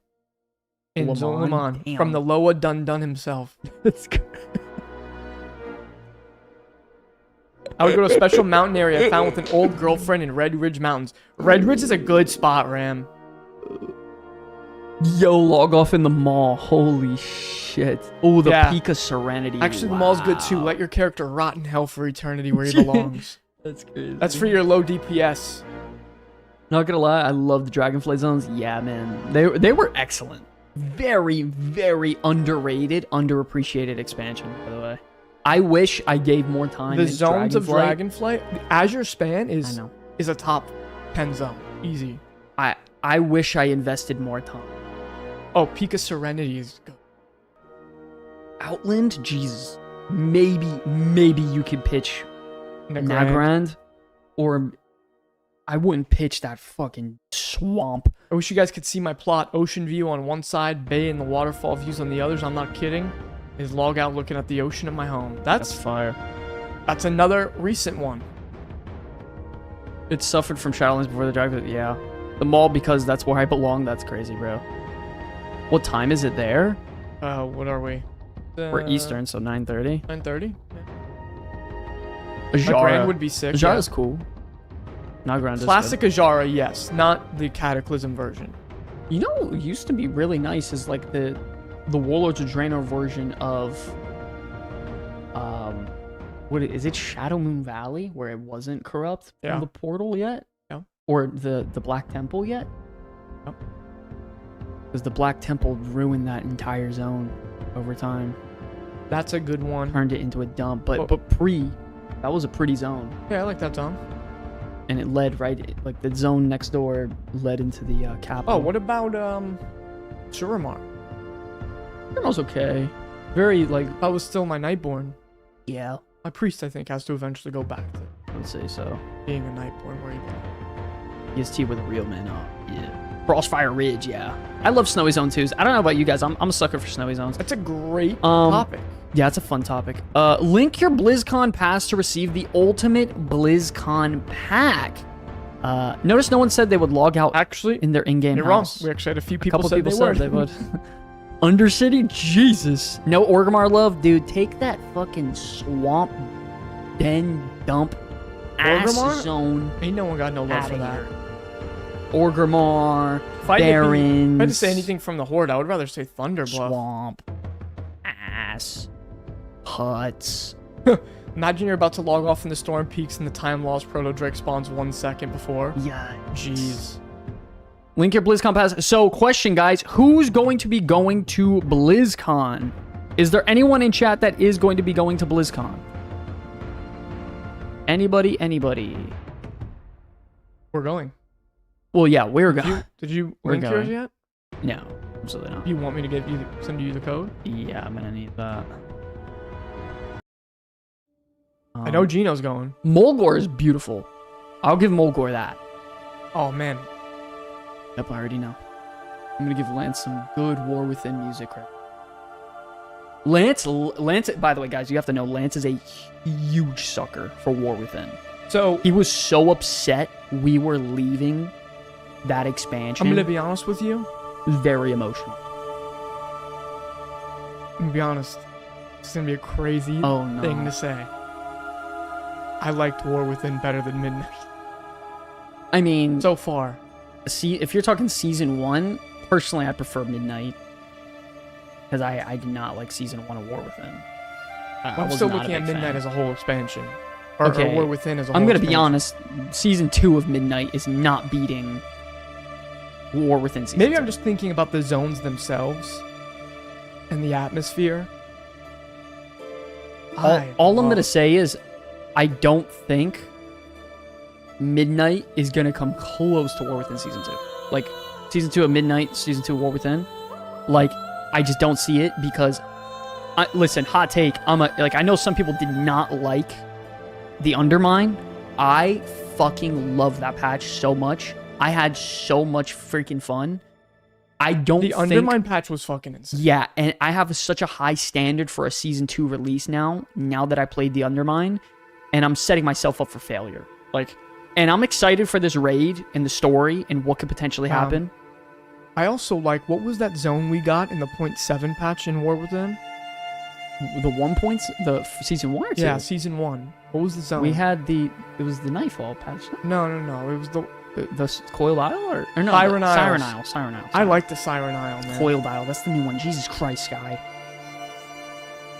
in Lemon, Zolaman damn. from the Loa Dun Dun himself. That's good. I would go to a special mountain area I found with an old girlfriend in Red Ridge Mountains. Red Ridge is a good spot, Ram. Yo, log off in the mall. Holy shit. Oh, the Yeah. Peak of Serenity. Actually, the mall's good too. Let your character rot in hell for eternity where he belongs. That's crazy. That's for your low DPS. Not gonna lie, I love the Dragonflight zones. Yeah, man. They were excellent. Very, very underrated, underappreciated expansion, by the way. I wish I gave more time The in zones of Dragonflight. Dragonflight, the Azure Span I is know. a top 10 zone. Easy. I wish I invested more time. Oh, Peak of Serenity is good. Outland? Jesus. Maybe you could pitch Nagrand, or I wouldn't pitch that fucking swamp. I wish you guys could see my plot. Ocean view on one side, bay and the waterfall views on the others. I'm not kidding. Is log out looking at the ocean at my home. That's fire. That's another recent one. It suffered from Shadowlands before the Dragon. Yeah. The mall, because that's where I belong. That's crazy, bro. What time is it there? What are we? We're Eastern, so 9:30. 9:30? Ajara would be sick. Ajara's cool. Nagrand is Classic Ajara, yes. Not the Cataclysm version. good. You know what used to be really nice is like the Warlords of Draenor version of what is it, Shadow Moon Valley, where it wasn't corrupt Yeah. from the portal yet? Yeah. Or the Black Temple yet? Yep. Because the Black Temple ruined that entire zone over time. That's a good one. Turned it into a dump. But Oh. that was a pretty zone. Yeah, I like that zone. And it led like the zone next door led into the capital. Oh, what about Suramar? That was okay. Very like, That was still my Nightborn. yeah, My priest, I think, has to eventually go back to I would say so. being a Nightborn where he belongs. EST with a real man up. Yeah. Crossfire Ridge, yeah. I love Snowy Zone 2s. I don't know about you guys. I'm a sucker for Snowy Zones. That's a great Um, topic. Yeah, it's a fun topic. Link your BlizzCon pass to receive the ultimate BlizzCon pack. Notice no one said they would log out Actually, in their in-game you're wrong. house. We actually had a few A people couple said people they said would. they would. Undercity? Jesus. No Orgrimmar love? Dude, take that fucking swamp, den, dump, ass Orgrimmar? zone Ain't no one got no love outta for that. here. Orgrimmar, If I had Barons, to say anything from the Horde, I would rather say Thunderbluff. swamp, ass, huts. Imagine you're about to log off in the Storm Peaks and the Time Lost Proto Drake spawns 1 second before. Yeah. Jeez. Link your BlizzCon pass. So, question, guys. Who's going to be going to BlizzCon? Is there anyone in chat that is going to be going to BlizzCon? Anybody? We're going. Well, yeah, we're going. Did you We're link yours going. yet? No, absolutely not. You want me to send you the code? Yeah, I'm gonna need that. I know Gino's going. Mulgore is beautiful. I'll give Mulgore that. Oh man, Yep, I already know. I'm gonna give Lance some good War Within music. Lance, by the way, guys, you have to know Lance is a huge sucker for War Within. so He was so upset we were leaving that expansion. I'm gonna be honest with you. It was very emotional. I'm gonna be honest. It's gonna be a crazy Oh, no. thing to say. I liked War Within better than Midnight I mean, so far. see, if you're talking season 1, personally, I prefer Midnight. Because I did not like season 1 of War Within. I I'm was still not a looking at big Midnight fan. as a whole expansion. Or Okay, War Within as a whole. I'm gonna be expansion. honest. Season 2 of Midnight is not beating War Within season Maybe 2. I'm just thinking about the zones themselves and the atmosphere. All I'm gonna say is, I don't think Midnight is gonna come close to War Within season 2. Like season 2 of Midnight, season 2 of War Within. Like I just don't see it because, listen, hot take. I know some people did not like the Undermine. I fucking love that patch so much. I had so much freaking fun. I don't think... The Undermine patch was fucking insane. Yeah, and I have such a high standard for a Season 2 release now that I played the Undermine, and I'm setting myself up for failure. And I'm excited for this raid and the story and what could potentially happen. I also like, what was that zone we got in the 0.7 patch in War Within? The 1 points? The Season 1 or 2? Yeah, Season 1. What was the zone? We had it was the Nightfall patch. No. It was the Coiled Isle? Or no, Siren Isles. Siren Isle. Siren Isle. I like the Siren Isle, man. Coiled Isle. That's the new one. Jesus Christ, guy.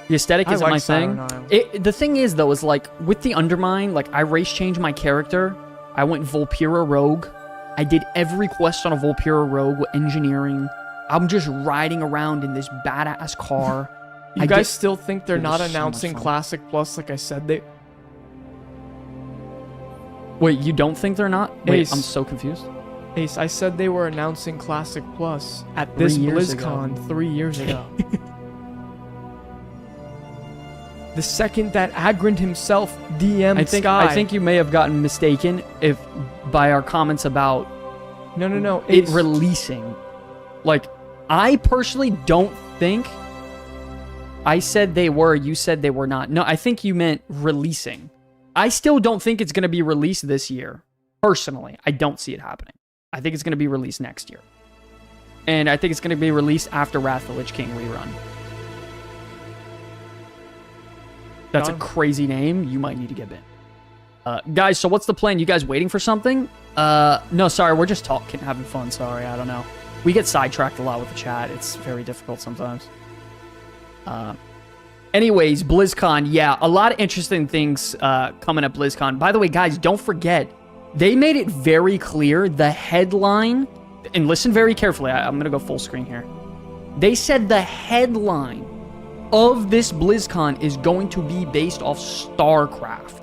The aesthetic I isn't like my Siren thing. Isle. The thing is, though, is like with the Undermine, like I race changed my character. I went Volpira Rogue. I did every quest on a Volpira Rogue with engineering. I'm just riding around in this badass car. You guys still think they're It not was so much announcing fun. Classic Plus like I said they... Wait, you don't think they're not? Wait, Ace. I'm so confused. Ace, I said they were announcing Classic Plus at this 3 years BlizzCon ago. 3 years ago. The second that Agrand himself DM'd Sky. I think you may have gotten mistaken by our comments about No. it Ace, releasing. Like, I personally don't think I said they were, you said they were not. No, I think you meant releasing. I still don't think it's going to be released this year. Personally, I don't see it happening. I think it's going to be released next year. And I think it's going to be released after Wrath of the Lich King rerun. That's a crazy name. You might need to get in. Guys, so what's the plan? You guys waiting for something? No, sorry. We're just talking, having fun. Sorry, I don't know. We get sidetracked a lot with the chat. It's very difficult sometimes. Anyways, BlizzCon. Yeah, a lot of interesting things coming at BlizzCon. By the way, guys, don't forget. They made it very clear. The headline... And listen very carefully. I'm going to go full screen here. They said the headline of this BlizzCon is going to be based off StarCraft.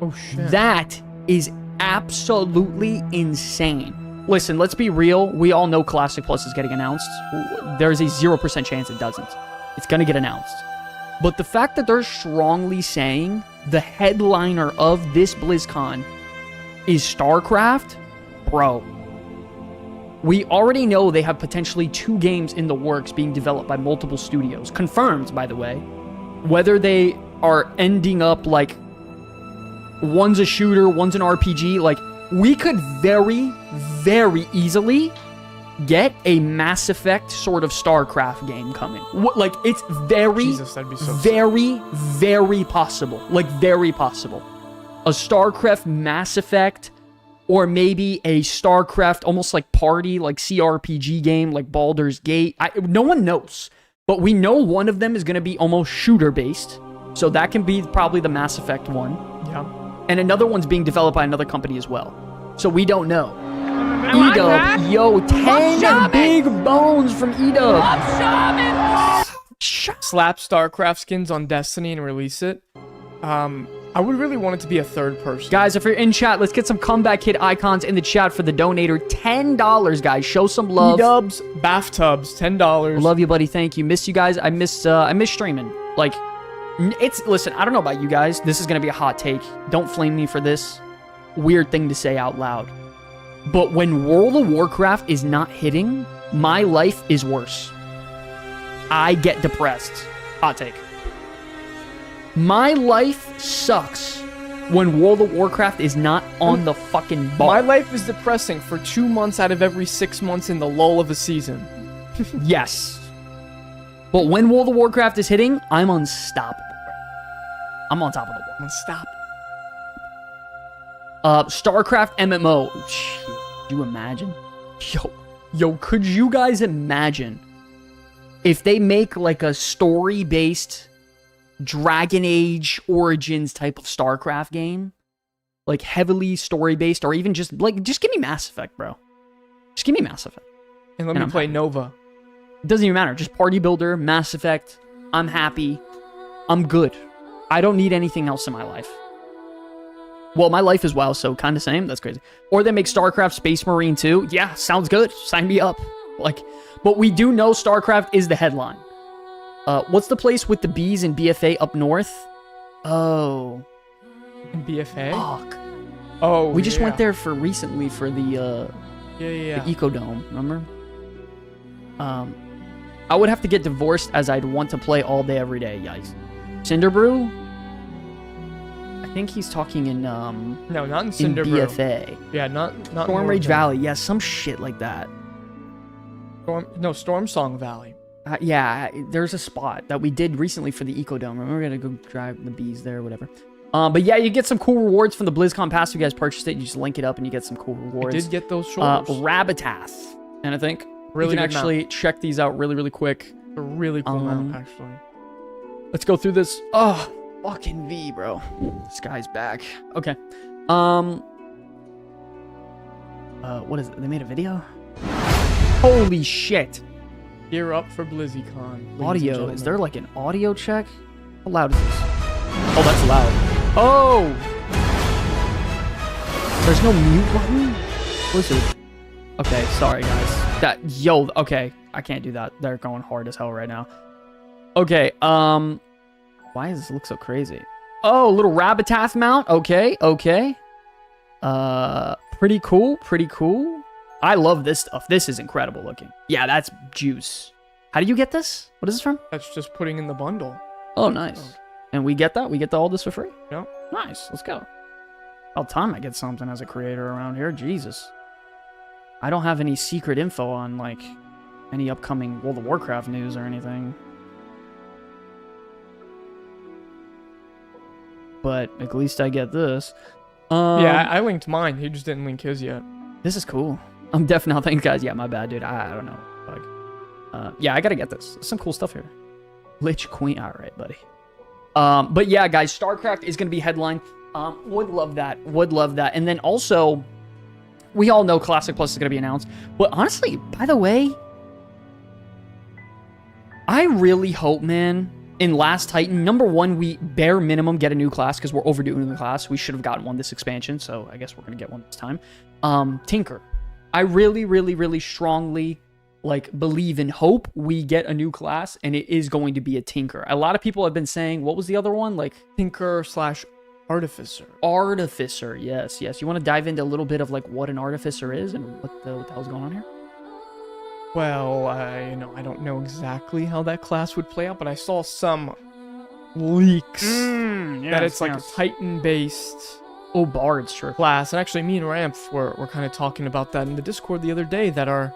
Oh, shit. That is absolutely insane. Listen, let's be real. We all know Classic Plus is getting announced. There's a 0% chance it doesn't. It's going to get announced. But the fact that they're strongly saying the headliner of this BlizzCon is StarCraft, bro. We already know they have potentially 2 games in the works being developed by multiple studios. Confirmed, by the way. Whether they are ending up like one's a shooter, one's an RPG, like we could very, very easily get a Mass Effect sort of StarCraft game coming. Like it's very, Jesus, that'd be so very, very possible. Like very possible. A StarCraft Mass Effect, or maybe a StarCraft almost like party, like CRPG game, like Baldur's Gate. No one knows. But we know one of them is going to be almost shooter-based. So that can be probably the Mass Effect one. Yeah. And another one's being developed by another company as well. So we don't know. E-Dub, yo, 10 big bones from E-Dub. Slap StarCraft skins on Destiny and release it. I would really want it to be a third person. Guys, if you're in chat, let's get some comeback kid icons in the chat for the donator. $10, guys. Show some love. E-Dubs, bathtubs, $10. Love you, buddy. Thank you. Miss you guys. I miss streaming. Like, listen, I don't know about you guys. This is going to be a hot take. Don't flame me for this. Weird thing to say out loud. But when World of Warcraft is not hitting, my life is worse. I get depressed. Hot take. My life sucks when World of Warcraft is not on the fucking ball. My life is depressing for 2 months out of every 6 months in the lull of a season. Yes. But when World of Warcraft is hitting, I'm unstoppable. I'm on top of the world. Unstoppable. StarCraft MMO. Shit, could you imagine? Yo, could you guys imagine if they make like a story-based Dragon Age Origins type of StarCraft game. Like heavily story based, or even just give me Mass Effect, bro. Just give me Mass Effect. And let me play Nova. It doesn't even matter. Just party builder, Mass Effect. I'm happy. I'm good. I don't need anything else in my life. Well, my life is WoW, so kind of same. That's crazy. Or they make StarCraft Space Marine 2. Yeah, sounds good. Sign me up. But we do know StarCraft is the headline. What's the place with the bees in BFA up north? Oh. In BFA? Fuck. Oh, we just went there recently for the the Eco Dome, remember? I would have to get divorced as I'd want to play all day every day. Yikes. Cinderbrew? I think he's talking in no, not in Cinderbrew. BFA. Yeah, not Storm Rage Valley. Yeah, some shit like that. Storm Song Valley. Yeah, there's a spot that we did recently for the Eco Dome. We're gonna go drive the bees there, or whatever. But yeah, you get some cool rewards from the BlizzCon Pass. If you guys purchased it, you just link it up and you get some cool rewards. I did get those shoulders. Rabatath. And I think really you can actually check these out really, really quick. A really cool map, actually. Let's go through this. Oh, fucking V, bro. This guy's back. Okay. What is it? They made a video? Holy shit. Gear up for BlizzCon. Audio. Is there like an audio check? How loud is this? Oh, that's loud. Oh! There's no mute button? Blizzard. Okay, sorry guys. Okay. I can't do that. They're going hard as hell right now. Okay, why does this look so crazy? Oh, little Rabatath mount. Okay. Pretty cool. I love this stuff. This is incredible looking. Yeah, that's juice. How do you get this? What is this from? That's just putting in the bundle. Oh, nice. And we get that? We get all this for free? Yep. Nice. Let's go. About time I get something as a creator around here. Jesus. I don't have any secret info on, like, any upcoming World of Warcraft news or anything. But at least I get this. Yeah, I linked mine. He just didn't link his yet. This is cool. I'm definitely thanks, guys. Yeah, my bad, dude. I don't know. Yeah, I gotta get this. There's some cool stuff here. Lich Queen. All right, buddy. But yeah, guys, StarCraft is gonna be headline. Would love that. And then also, we all know Classic Plus is gonna be announced. But honestly, by the way, I really hope, man, in Last Titan, number one, we bare minimum get a new class because we're overdue in the class. We should have gotten one this expansion, so I guess we're gonna get one this time. Tinker. I really strongly believe and hope we get a new class, and it is going to be a Tinker. A lot of people have been saying, what was the other one? Tinker/Artificer. Artificer, yes. You want to dive into a little bit of what an Artificer is and what the hell's going on here? Well, I don't know exactly how that class would play out, but I saw some leaks that it's a Titan-based Bards, sure. class. And actually, me and Ramph were kind of talking about that in the Discord the other day, that our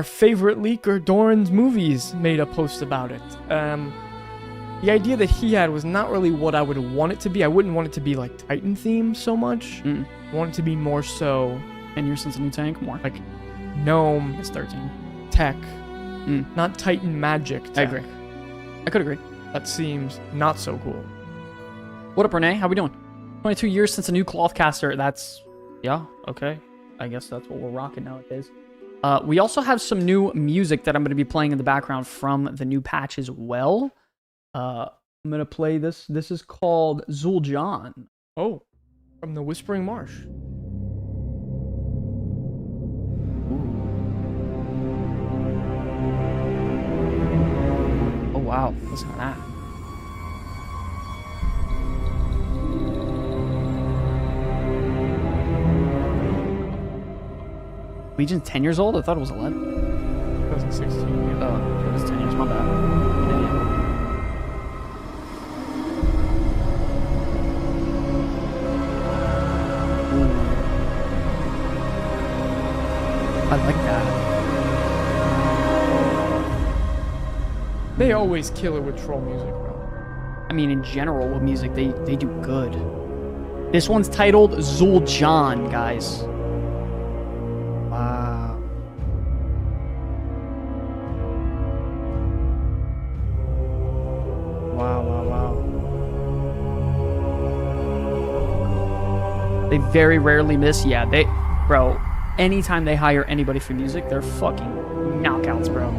favorite leaker, Doran's Movies, made a post about it. The idea that he had was not really what I would want it to be. I wouldn't want it to be Titan themed so much. I want it to be more so 10 years since a new tank, more gnome. It's 13. Tech. Not Titan magic tech. I agree. I could agree. That seems not so cool. What up, Renee? How we doing? 22 years since a new cloth caster. Yeah, okay. I guess that's what we're rocking nowadays. We also have some new music that I'm going to be playing in the background from the new patch as well. I'm going to play this. This is called Zul'Jan. Oh, from the Whispering Marsh. Oh, wow. Listen to that. Legion's 10 years old? I thought it was 11. 2016. Yeah. Oh, it was 10 years. My bad. I'm an idiot. I like that. They always kill it with troll music, bro. I mean, in general, with music, they do good. This one's titled Zul'Jan, guys. Wow. Wow. They very rarely miss. Yeah, bro, anytime they hire anybody for music, they're fucking knockouts, bro.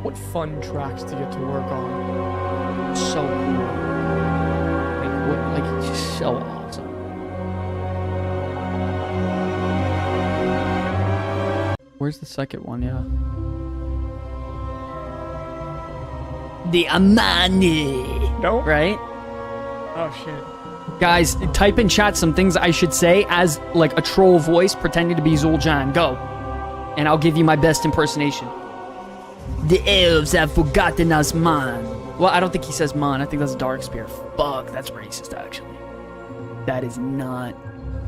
What fun tracks to get to work on. So cool. Like it's just so awesome. Where's the second one? Yeah. The Amani. No? Right? Oh, shit. Guys, type in chat some things I should say as like a troll voice pretending to be Zul'Jan. Go. And I'll give you my best impersonation. The elves have forgotten us, man. Well, I don't think he says man. I think that's Darkspear. Fuck, that's racist, actually. That is not...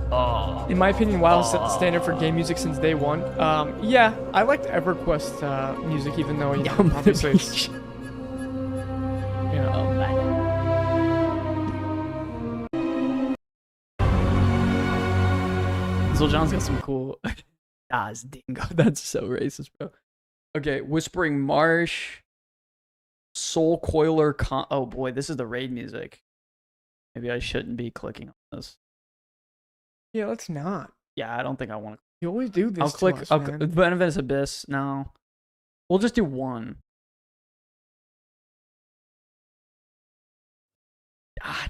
Oh. In my opinion, WoW set the standard for game music since day one. Yeah, I liked EverQuest music, even though, you know, obviously it's... Oh, man. Zul'Jan's got some cool... dingo. That's so racist, bro. Okay, Whispering Marsh. Soul Coiler oh boy, this is the raid music. Maybe I shouldn't be clicking on this. Yeah, let's not. Yeah, I don't think I want to. You always do this. I'll click. To us, man. Beneficence Abyss. No, we'll just do one.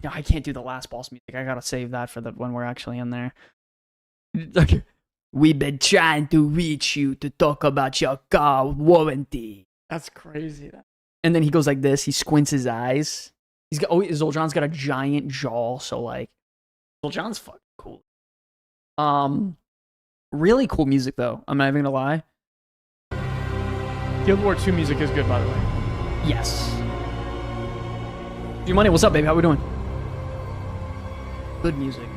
No, I can't do the last boss music. I gotta save that for when we're actually in there. Okay. We've been trying to reach you to talk about your car warranty. That's crazy. And then he goes like this. He squints his eyes. He's got Zul'Jan's got a giant jaw, so like Zul'Jan's fucking cool. Really cool music though. I'm not even gonna lie. Guild War 2 music is good, by the way. Yes. G Money, what's up, baby? How we doing? Good music.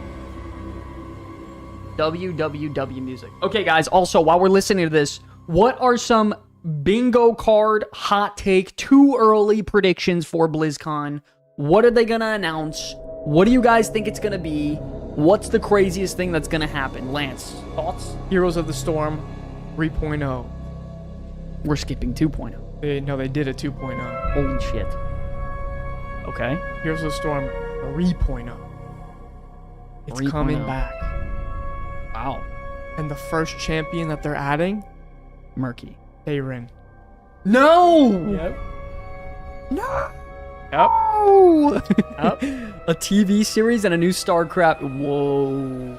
WWW music. Okay, guys. Also, while we're listening to this, what are some bingo card hot take too early predictions for BlizzCon? What are they gonna announce? What do you guys think it's gonna be? What's the craziest thing that's gonna happen? Lance, thoughts? Heroes of the Storm 3.0. We're skipping 2.0. No, they did a 2.0. Holy shit. Okay. Heroes of the Storm 3.0. It's 3.0. coming back. Wow. And the first champion that they're adding? Murky. Aaron. No! Yep. No! Yep. Yep. A TV series and a new StarCraft. Whoa.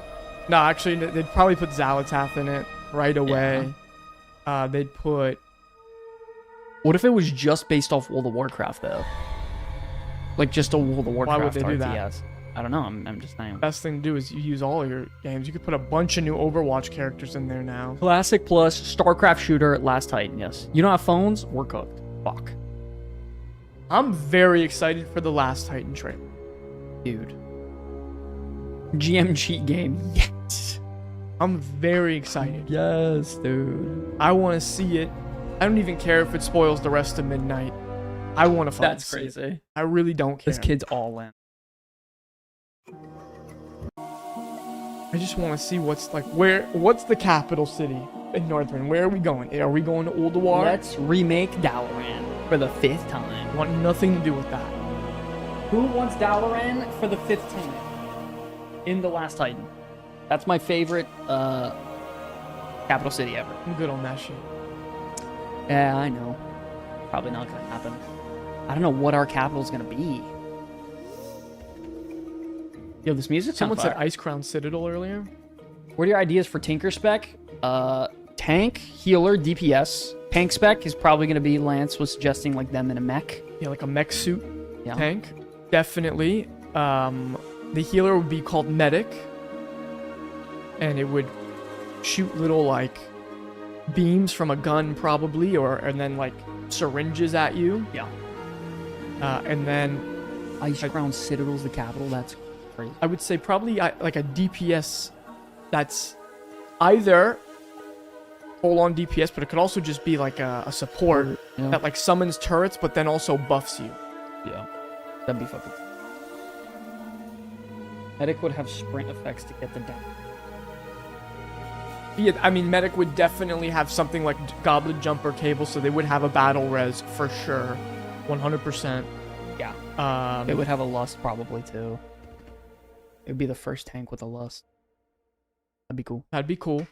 No, actually, they'd probably put Xalatath in it right away. Yeah. They'd put... What if it was just based off World of Warcraft, though? Like, just a World of Warcraft Why would they do RTS. that? I don't know. I'm just saying. Best thing to do is you use all of your games. You could put a bunch of new Overwatch characters in there now. Classic plus StarCraft shooter, Last Titan, yes. You don't have phones? We're cooked. Fuck. I'm very excited for the Last Titan trailer. Dude. GMG game. Yes. I'm very excited. Yes, dude. I want to see it. I don't even care if it spoils the rest of Midnight. I want to fucking That's see crazy. it. I really don't care. This kid's all in. I just want to see what's the capital city in Northrend? Where are we going? Are we going to Ulduar? Let's remake Dalaran for the 5th time. I want nothing to do with that. Who wants Dalaran for the 5th time? In The Last Titan. That's my favorite capital city ever. I'm good on that shit. Yeah, I know. Probably not gonna happen. I don't know what our capital's gonna be. Yo, this music Someone sounds said Ice Crown Citadel earlier. What are your ideas for Tinker Spec? Tank, healer, DPS. Tank Spec is probably gonna be, Lance was suggesting, like them in a mech. Yeah, like a mech suit Yeah. tank. Definitely. The healer would be called Medic. And it would shoot little, like, beams from a gun, probably, and then, like, syringes at you. Yeah. And then Ice Crown Citadel's the capital. That's crazy. I would say probably like a DPS that's either full-on DPS, but it could also just be like a support that like summons turrets, but then also buffs you. Yeah. That'd be fucking. Medic would have sprint effects to get the down. Yeah, I mean, Medic would definitely have something like Goblet Jumper Cable, so they would have a battle res for sure. 100%. Yeah. It would have a Lust probably too. It would be the first tank with a Lust. That'd be cool. That'd be cool.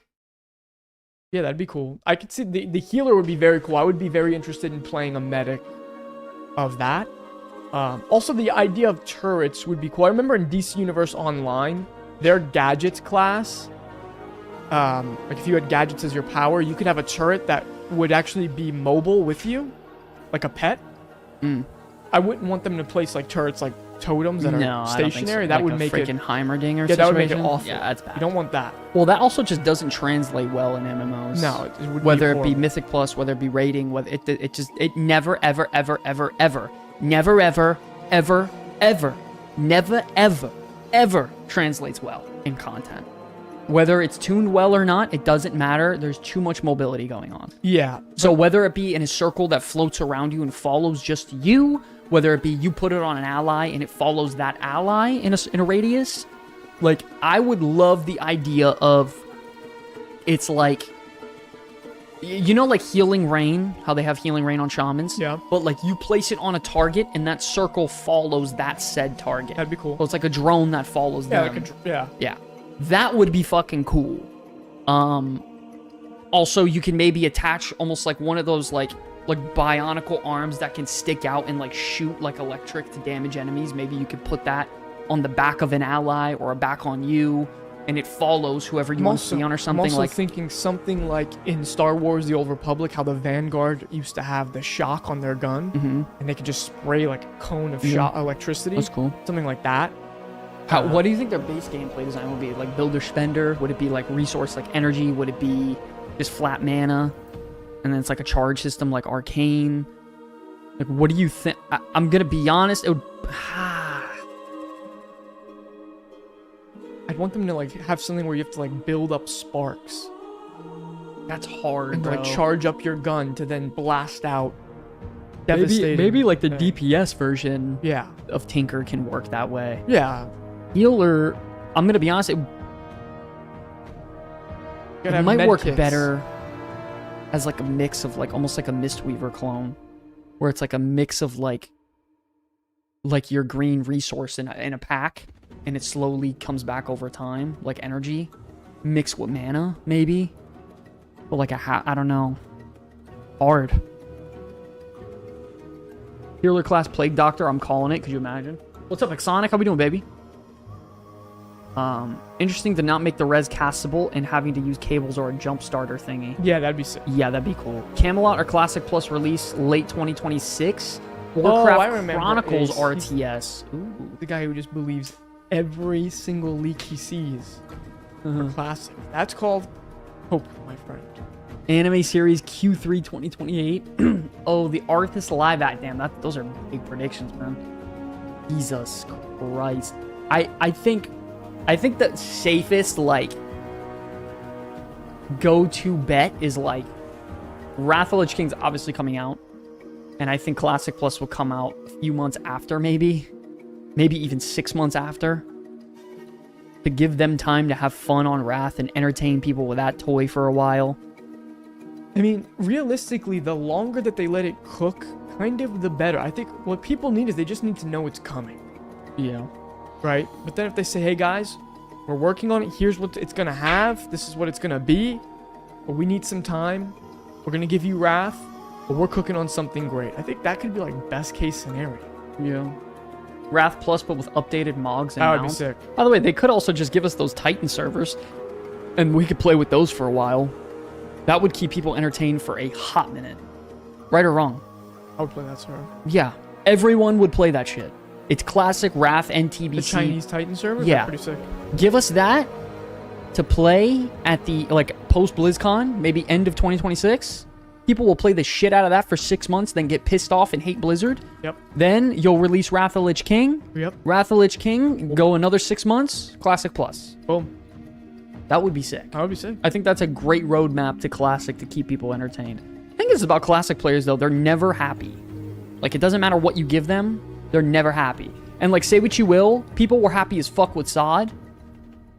Yeah, that'd be cool. I could see the healer would be very cool. I would be very interested in playing a medic of that. Also, the idea of turrets would be cool. I remember in DC Universe Online, their gadgets class, like if you had gadgets as your power, you could have a turret that would actually be mobile with you, like a pet. I wouldn't want them to place like turrets like totems that are stationary. That like would make it freaking Heimerdinger. Yeah, that would make it awful. Yeah, that's bad. You don't want that. Well, that also just doesn't translate well in MMOs. No, it would whether be it be Mythic Plus, whether it be rating, whether it never ever ever ever ever never ever ever ever never ever ever translates well in content. Whether it's tuned well or not, it doesn't matter. There's too much mobility going on. Yeah. So whether it be in a circle that floats around you and follows just you, whether it be you put it on an ally and it follows that ally in a radius, like, I would love the idea of, it's like, you know, like Healing Rain, how they have Healing Rain on shamans? Yeah. But, like, you place it on a target and that circle follows that said target. That'd be cool. So it's like a drone that follows them. Yeah. Yeah. That would be fucking cool. Also, you can maybe attach almost like one of those, like bionicle arms that can stick out and, like, shoot, like, electric to damage enemies. Maybe you could put that on the back of an ally or a back on you, and it follows whoever you want to be on or something. I'm also thinking something like in Star Wars The Old Republic, how the Vanguard used to have the shock on their gun, and they could just spray, like, a cone of electricity. That's cool. Something like that. What do you think their base gameplay design would be? Like, builder spender? Would it be, like, resource, like, energy? Would it be just flat mana? And then it's, like, a charge system, like Arcane? Like, what do you think? I'm gonna be honest, it would... I'd want them to, like, have something where you have to, like, build up sparks. That's hard, and, bro. like, charge up your gun to then blast out. Devastating. Maybe like, the DPS version Yeah. of Tinker can work that way. Yeah. Healer, I'm gonna be honest, it might work medkits. better as, like, a mix of, like, almost like a Mistweaver clone, where it's like a mix of, like your green resource in a pack, and it slowly comes back over time, like energy, mixed with mana, maybe. But, like, I don't know. Hard. Healer class Plague Doctor, I'm calling it. Could you imagine? What's up, Exonic? How we doing, baby? Interesting to not make the res castable and having to use cables or a jump starter thingy. Yeah, that'd be sick. Yeah, that'd be cool. Camelot or Classic Plus release late 2026. Warcraft I remember. Chronicles He's RTS. Ooh. the guy who just believes every single leak he sees for Classic. That's called hope, my friend. Anime series Q3 2028. Oh, the Arthas live act. Damn, those are big predictions, man. Jesus Christ. I think the safest, like, go-to bet is, like, Wrath of the Lich King's obviously coming out, and I think Classic Plus will come out a few months after, maybe even 6 months after, to give them time to have fun on Wrath and entertain people with that toy for a while. I mean, realistically, the longer that they let it cook, kind of the better. I think what people need is they just need to know it's coming. Yeah. Right? But then if they say, hey guys, we're working on it, here's what it's gonna have, this is what it's gonna be, but we need some time, we're gonna give you Wrath, but we're cooking on something great. I think that could be, like, best case scenario. Yeah. Wrath Plus, but with updated mogs and That would be mounts. sick. By the way, they could also just give us those Titan servers, and we could play with those for a while. That would keep people entertained for a hot minute. Right or wrong? I would play that server. Yeah. Everyone would play that shit. It's classic Wrath and TBC. The Chinese Titan servers? Yeah. Pretty sick. Give us that to play at the, like, post-BlizzCon, maybe end of 2026. People will play the shit out of that for 6 months, then get pissed off and hate Blizzard. Yep. Then you'll release Wrath of the Lich King. Yep. Wrath of the Lich King, go another 6 months, Classic Plus. Boom. That would be sick. That would be sick. I think that's a great roadmap to Classic to keep people entertained. The thing is about Classic players, though, they're never happy. Like, it doesn't matter what you give them, they're never happy. And, like, say what you will, people were happy as fuck with SOD,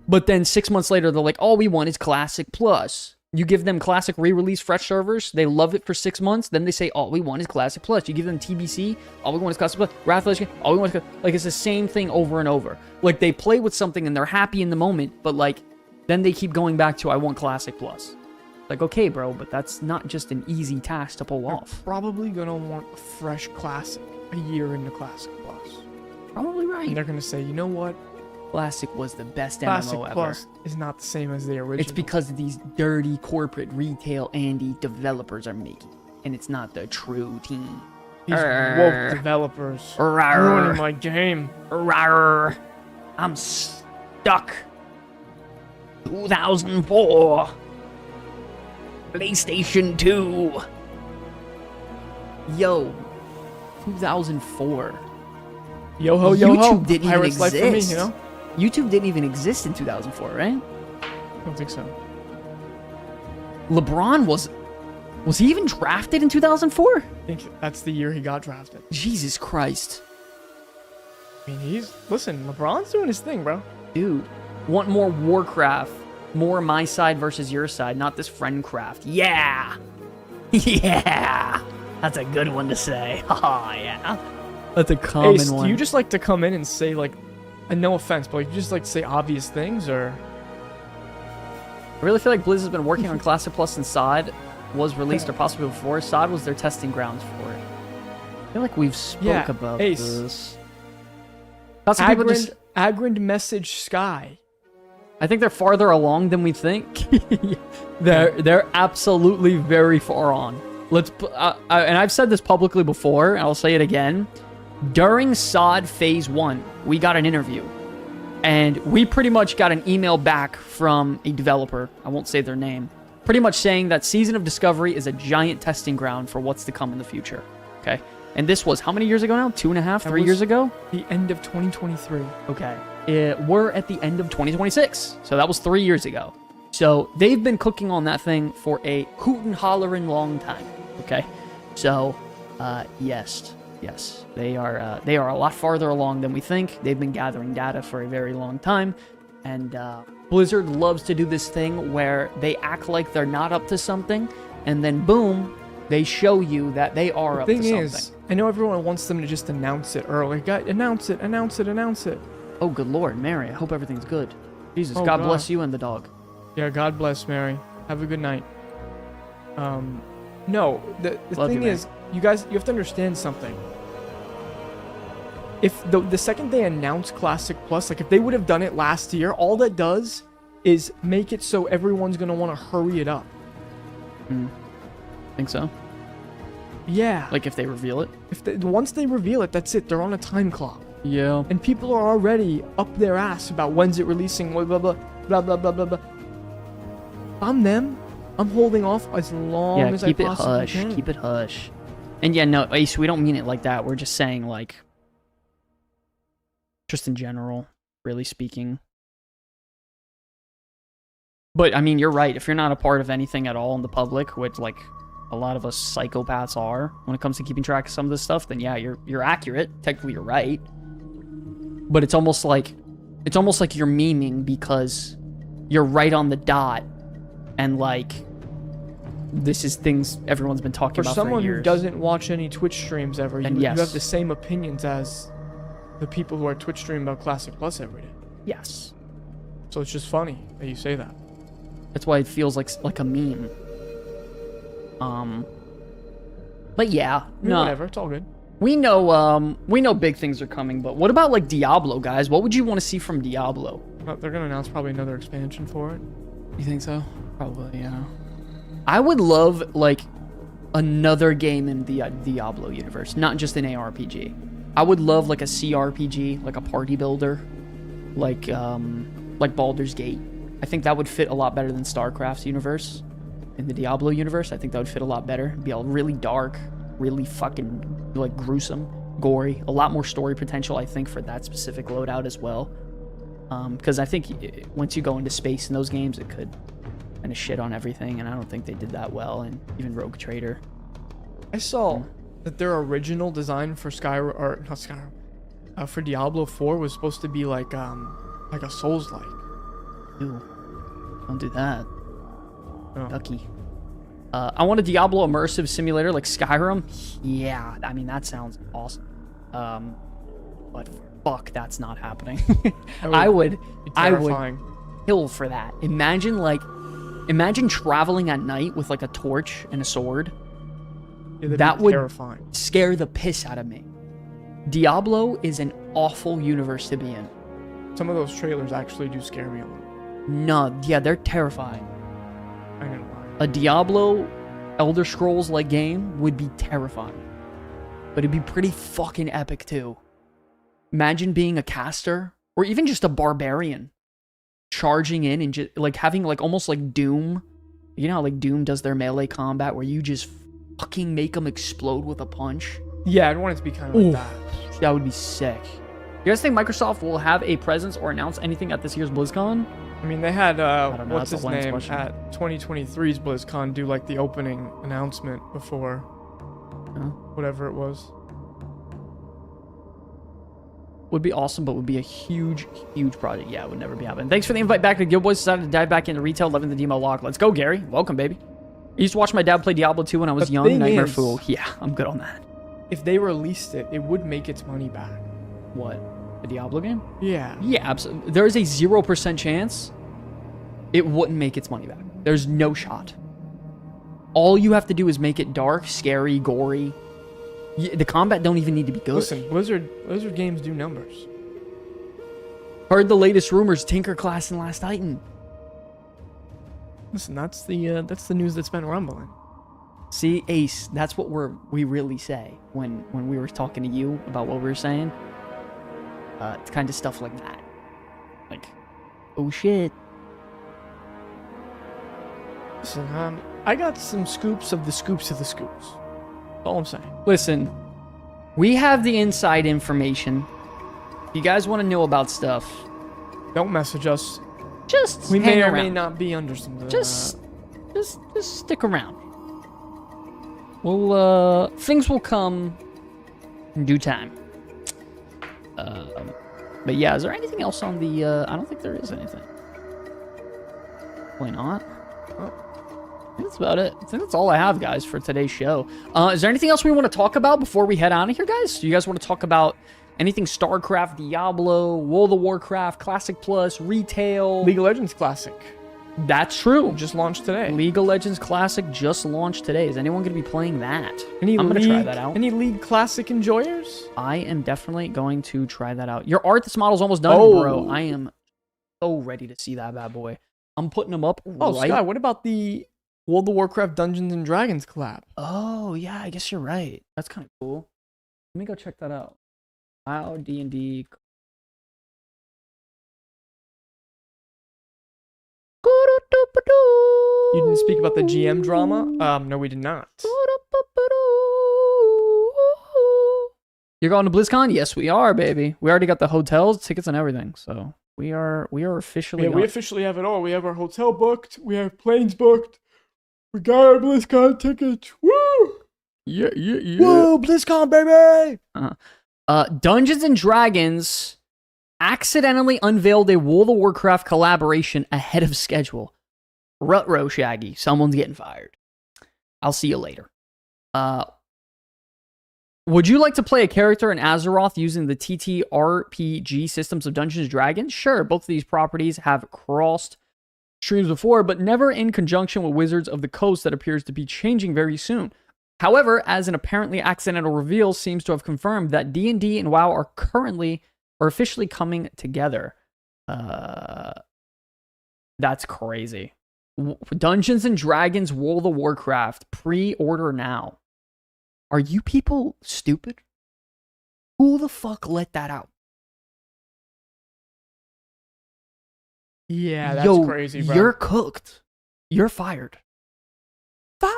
but then 6 months later, they're like, all we want is Classic Plus. You give them classic re-release fresh servers, they love it for 6 months, then they say all we want is classic plus. You give them TBC, all we want is classic plus. Wrath of Lich King, all we want is like it's the same thing over and over. Like they play with something and they're happy in the moment, but like then they keep going back to I want classic plus. Like okay, bro, but that's not just an easy task to pull off. Probably gonna want a fresh classic a year into classic plus. Probably right. And they're gonna say, you know what? Classic was the best Classic MMO ever. Plus is not the same as the original. It's because of these dirty corporate retail Andy developers are making, and it's not the true team. These woke developers ruining my game. I'm stuck. 2004. PlayStation 2. Yo, 2004. Yo ho, yo ho. YouTube didn't even Pirate's life for me, exist. you know? YouTube didn't even exist in 2004, right? I don't think so. LeBron was he even drafted in 2004? I think that's the year he got drafted. Jesus Christ. I mean, listen, LeBron's doing his thing, bro. Dude, want more Warcraft, more my side versus your side, not this friendcraft. Yeah. Yeah. That's a good one to say. Oh, yeah. That's a common Ace, one. do you just like to come in and say, like, and no offense, but like, you just like to say obvious things, or? I really feel like Blizz has been working on Classic Plus since COD was released, or possibly before. COD was their testing grounds for it. I feel like we've spoke about Ace. this. Lots of people just... Agrind message Sky. I think they're farther along than we think. They're absolutely very far on. And I've said this publicly before, and I'll say it again. During SOD Phase 1, we got an interview. And we pretty much got an email back from a developer, I won't say their name, pretty much saying that Season of Discovery is a giant testing ground for what's to come in the future. Okay? And this was how many years ago now? 2.5, 3 years ago? The end of 2023. Okay. We're at the end of 2026. So that was 3 years ago. So they've been cooking on that thing for a hoot and hollering long time. Okay? So, yes, they are a lot farther along than we think. They've been gathering data for a very long time, and Blizzard loves to do this thing where they act like they're not up to something, and then boom, they show you that they are up to something. The thing is, I know everyone wants them to just announce it early. Announce it. Oh, good Lord, Mary, I hope everything's good. Jesus, Oh, God God. bless you and the dog. Yeah, God bless Mary. Have a good night. No, the Love thing you, is, you guys, you have to understand something. If the second they announce Classic Plus, like if they would have done it last year, all that does is make it so everyone's gonna want to hurry it up. Think so? Yeah. Like if they reveal it? Once they reveal it, that's it. They're on a time clock. Yeah. And people are already up their ass about when's it releasing, blah, blah, blah, blah, blah, blah, blah, blah. I'm them. I'm holding off as long as I possibly can. Keep it hush. And yeah, no, Ace, we don't mean it like that. We're just saying, like, just in general, really speaking. But, I mean, you're right. If you're not a part of anything at all in the public, which, like, a lot of us psychopaths are when it comes to keeping track of some of this stuff, then yeah, you're accurate. Technically, you're right. But it's almost like you're memeing because you're right on the dot, and like this is things everyone's been talking about for years. For someone who doesn't watch any Twitch streams ever, you yes. have the same opinions as the people who are Twitch streaming about Classic Plus every day. Yes. So it's just funny that you say that. That's why it feels like a meme. But yeah, no. Whatever, it's all good. We know big things are coming, but what about like Diablo, guys? What would you want to see from Diablo? They're gonna announce probably another expansion for it. You think so? Probably, yeah. I would love like another game in the Diablo universe, not just an ARPG. I would love like a CRPG, like a party builder, like Baldur's Gate. I think that would fit a lot better than StarCraft's universe. In the Diablo universe, I think that would fit a lot better. It'd be all really dark, really fucking like gruesome, gory, a lot more story potential, I think, for that specific loadout as well. Because I think once you go into space in those games, it could kind of shit on everything, and I don't think they did that well, and even Rogue Trader. I saw that their original design for for Diablo 4 was supposed to be like a Souls-like. Ew. Don't do that. Oh. Ducky. I want a Diablo immersive simulator like Skyrim. Yeah, I mean, that sounds awesome. But fuck, that's not happening. I would kill for that. Imagine traveling at night with like a torch and a sword. Yeah, that would terrifying. Scare the piss out of me. Diablo is an awful universe to be in. Some of those trailers actually do scare me a little. No, yeah, they're terrifying. I didn't lie. A Diablo Elder Scrolls like game would be terrifying. But it'd be pretty fucking epic too. Imagine being a caster or even just a barbarian charging in and just like having like almost like Doom. You know how like Doom does their melee combat where you just fucking make them explode with a punch? Yeah, I'd want it to be kind of like that. That would be sick. You guys think Microsoft will have a presence or announce anything at this year's BlizzCon? I mean, they had, don't know, what's that's his a Lance name, question. at 2023's BlizzCon do like the opening announcement before whatever it was. Would be awesome, but would be a huge, huge project. Yeah, it would never be happening. Thanks for the invite back to Guild Boys. Decided to dive back into retail, loving the demo lock. Let's go, Gary. Welcome, baby. I used to watch my dad play Diablo 2 when I was young. Nightmare is, Fool. Yeah, I'm good on that. If they released it, it would make its money back. What? A Diablo game? Yeah. Yeah, absolutely. There is a 0% chance it wouldn't make its money back. There's no shot. All you have to do is make it dark, scary, gory. The combat don't even need to be good. Listen, Blizzard games do numbers. Heard the latest rumors, Tinker Class and Last Titan. Listen, that's the news that's been rumbling. See, Ace, that's what we really say when we were talking to you about what we were saying. It's kind of stuff like that. Like, oh shit. Listen, I got some scoops of the scoops of the scoops. That's all I'm saying. Listen, we have the inside information. If you guys want to know about stuff, Don't message us. just We hang may or around. may not be under some. Just stick around. Well, things will come in due time. But yeah, is there anything else on the? I don't think there is anything. Why not? Oh, I think that's about it. I think that's all I have, guys, for today's show. Is there anything else we want to talk about before we head out of here, guys? Do you guys want to talk about anything StarCraft, Diablo, World of Warcraft, Classic Plus, retail? League of Legends Classic That's true. just launched today. League of Legends Classic just launched today. Is anyone going to be playing that? I'm I'm going to try that out. Any League Classic enjoyers? I am definitely going to try that out. Your artist model's almost done, Oh. bro. I am so ready to see that bad boy. I'm putting them up Oh, right. Sky, what about the World of Warcraft Dungeons and Dragons collab? Oh, yeah, I guess you're right. That's kind of cool. Let me go check that out. WoW, D&D. You didn't speak about the GM drama? No, we did not. You're going to BlizzCon? Yes, we are, baby. We already got the hotels, tickets, and everything. So we are officially. Yeah, going. we officially have it all. We have our hotel booked. We have planes booked. We got our BlizzCon tickets. Woo! Yeah. Woo, BlizzCon, baby! Dungeons and Dragons accidentally unveiled a World of Warcraft collaboration ahead of schedule. Ruh-roh, Shaggy. Someone's getting fired. I'll see you later. Would you like to play a character in Azeroth using the TTRPG systems of Dungeons and Dragons? Sure, both of these properties have crossed streams before, but never in conjunction with Wizards of the Coast that appears to be changing very soon. However, as an apparently accidental reveal seems to have confirmed that D&D and WoW are officially coming together. That's crazy. Dungeons and Dragons World of Warcraft pre-order now. Are you people stupid? Who the fuck let that out? Yeah, that's Yo, crazy, bro. You're cooked. You're fired. Fired!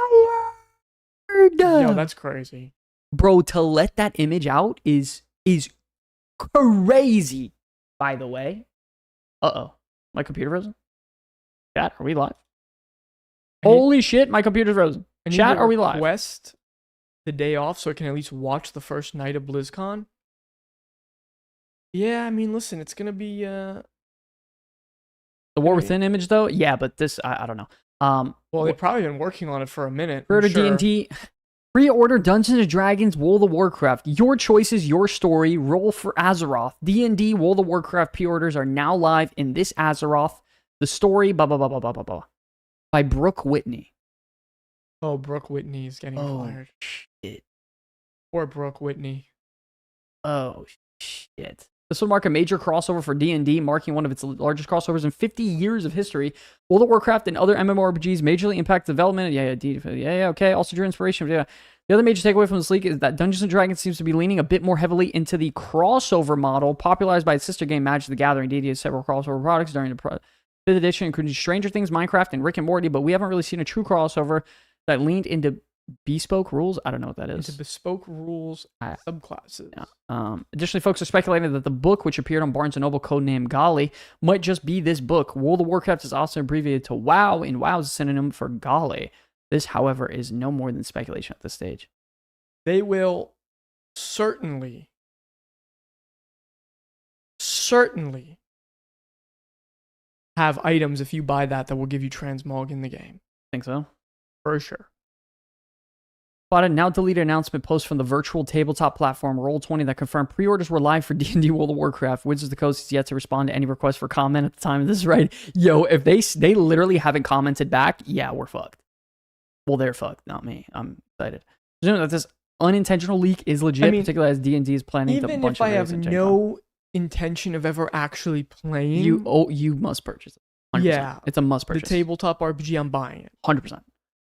Yo, that's crazy. Bro, to let that image out is crazy, by the way. Uh-oh. My computer frozen? Chat, are we live? Holy shit, my computer's frozen. Chat, are we live? Request the day off so I can at least watch the first night of BlizzCon. Yeah, I mean, listen, it's gonna be The War Within image, though? Yeah, but this, I don't know. Well, they've probably been working on it for a minute. Pre-order Sure. D&D. Pre-order Dungeons & Dragons, World of Warcraft. Your choices, your story. Roll for Azeroth. D&D, World of Warcraft pre-orders are now live in this Azeroth. The story, blah, blah, blah, blah, blah, blah, blah. By Brooke Whitney. Oh, Brooke Whitney is getting fired. Shit. Poor Brooke Whitney. Oh, shit. This will mark a major crossover for D&D, marking one of its largest crossovers in 50 years of history. World of Warcraft and other MMORPGs majorly impact development. Okay. Also drew inspiration. Yeah. The other major takeaway from this leak is that Dungeons & Dragons seems to be leaning a bit more heavily into the crossover model, popularized by its sister game Magic the Gathering. D&D has several crossover products during the 5th edition, including Stranger Things, Minecraft, and Rick and Morty, but we haven't really seen a true crossover that leaned into bespoke rules. I don't know what that is. Into bespoke rules subclasses. Yeah. Additionally, folks are speculating that the book, which appeared on Barnes & Noble codenamed Golly, might just be this book. World of Warcraft is also abbreviated to WoW, and WoW is a synonym for Golly. This, however, is no more than speculation at this stage. They will certainly have items if you buy that will give you transmog in the game. Think so? For sure. Spotted now deleted announcement post from the virtual tabletop platform Roll20 that confirmed pre-orders were live for D&D World of Warcraft. Wizards of the Coast is yet to respond to any requests for comment at the time of this, right? Yo, if they literally haven't commented back, yeah, we're fucked. Well, they're fucked, not me. I'm excited. Presuming that this unintentional leak is legit, particularly as D&D is planning to bunch of Even if I have no intention of ever actually playing, you must purchase it. 100%. Yeah, it's a must purchase. The tabletop RPG, I'm buying it. 100%.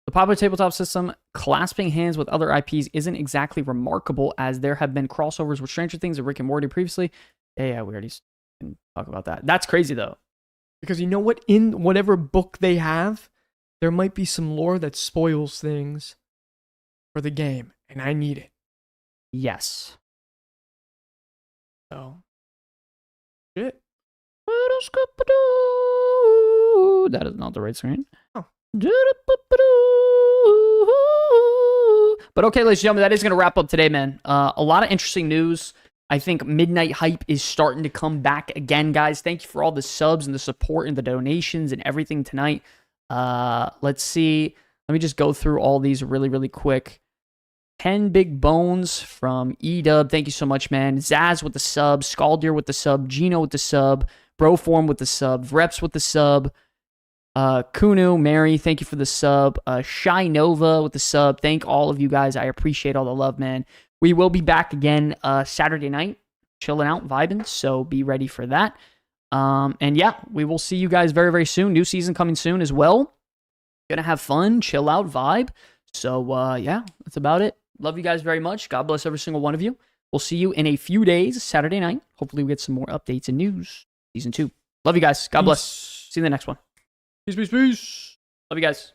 The popular tabletop system clasping hands with other IPs isn't exactly remarkable, as there have been crossovers with Stranger Things and Rick and Morty previously. Yeah, we already can talk about that. That's crazy, though. Because you know what? In whatever book they have, there might be some lore that spoils things for the game, and I need it. Yes. So, shit. That is not the right screen. Oh. But okay, ladies and gentlemen, that is going to wrap up today, man. A lot of interesting news. I think Midnight Hype is starting to come back again, guys. Thank you for all the subs and the support and the donations and everything tonight. Let's see. Let me just go through all these really, really quick. 10 Big Bones from E-Dub. Thank you so much, man. Zaz with the sub. Scaldier with the sub. Gino with the sub. Broform with the sub. Reps with the sub. Kunu, Mary, thank you for the sub. Shy Nova with the sub. Thank all of you guys. I appreciate all the love, man. We will be back again Saturday night, chilling out, vibing. So be ready for that. And yeah, we will see you guys very, very soon. New season coming soon as well. Gonna have fun, chill out, vibe. So yeah, that's about it. Love you guys very much. God bless every single one of you. We'll see you in a few days, Saturday night. Hopefully we get some more updates and news. Season 2. Love you guys. God bless. See you in the next one. Peace, peace, peace. Love you guys.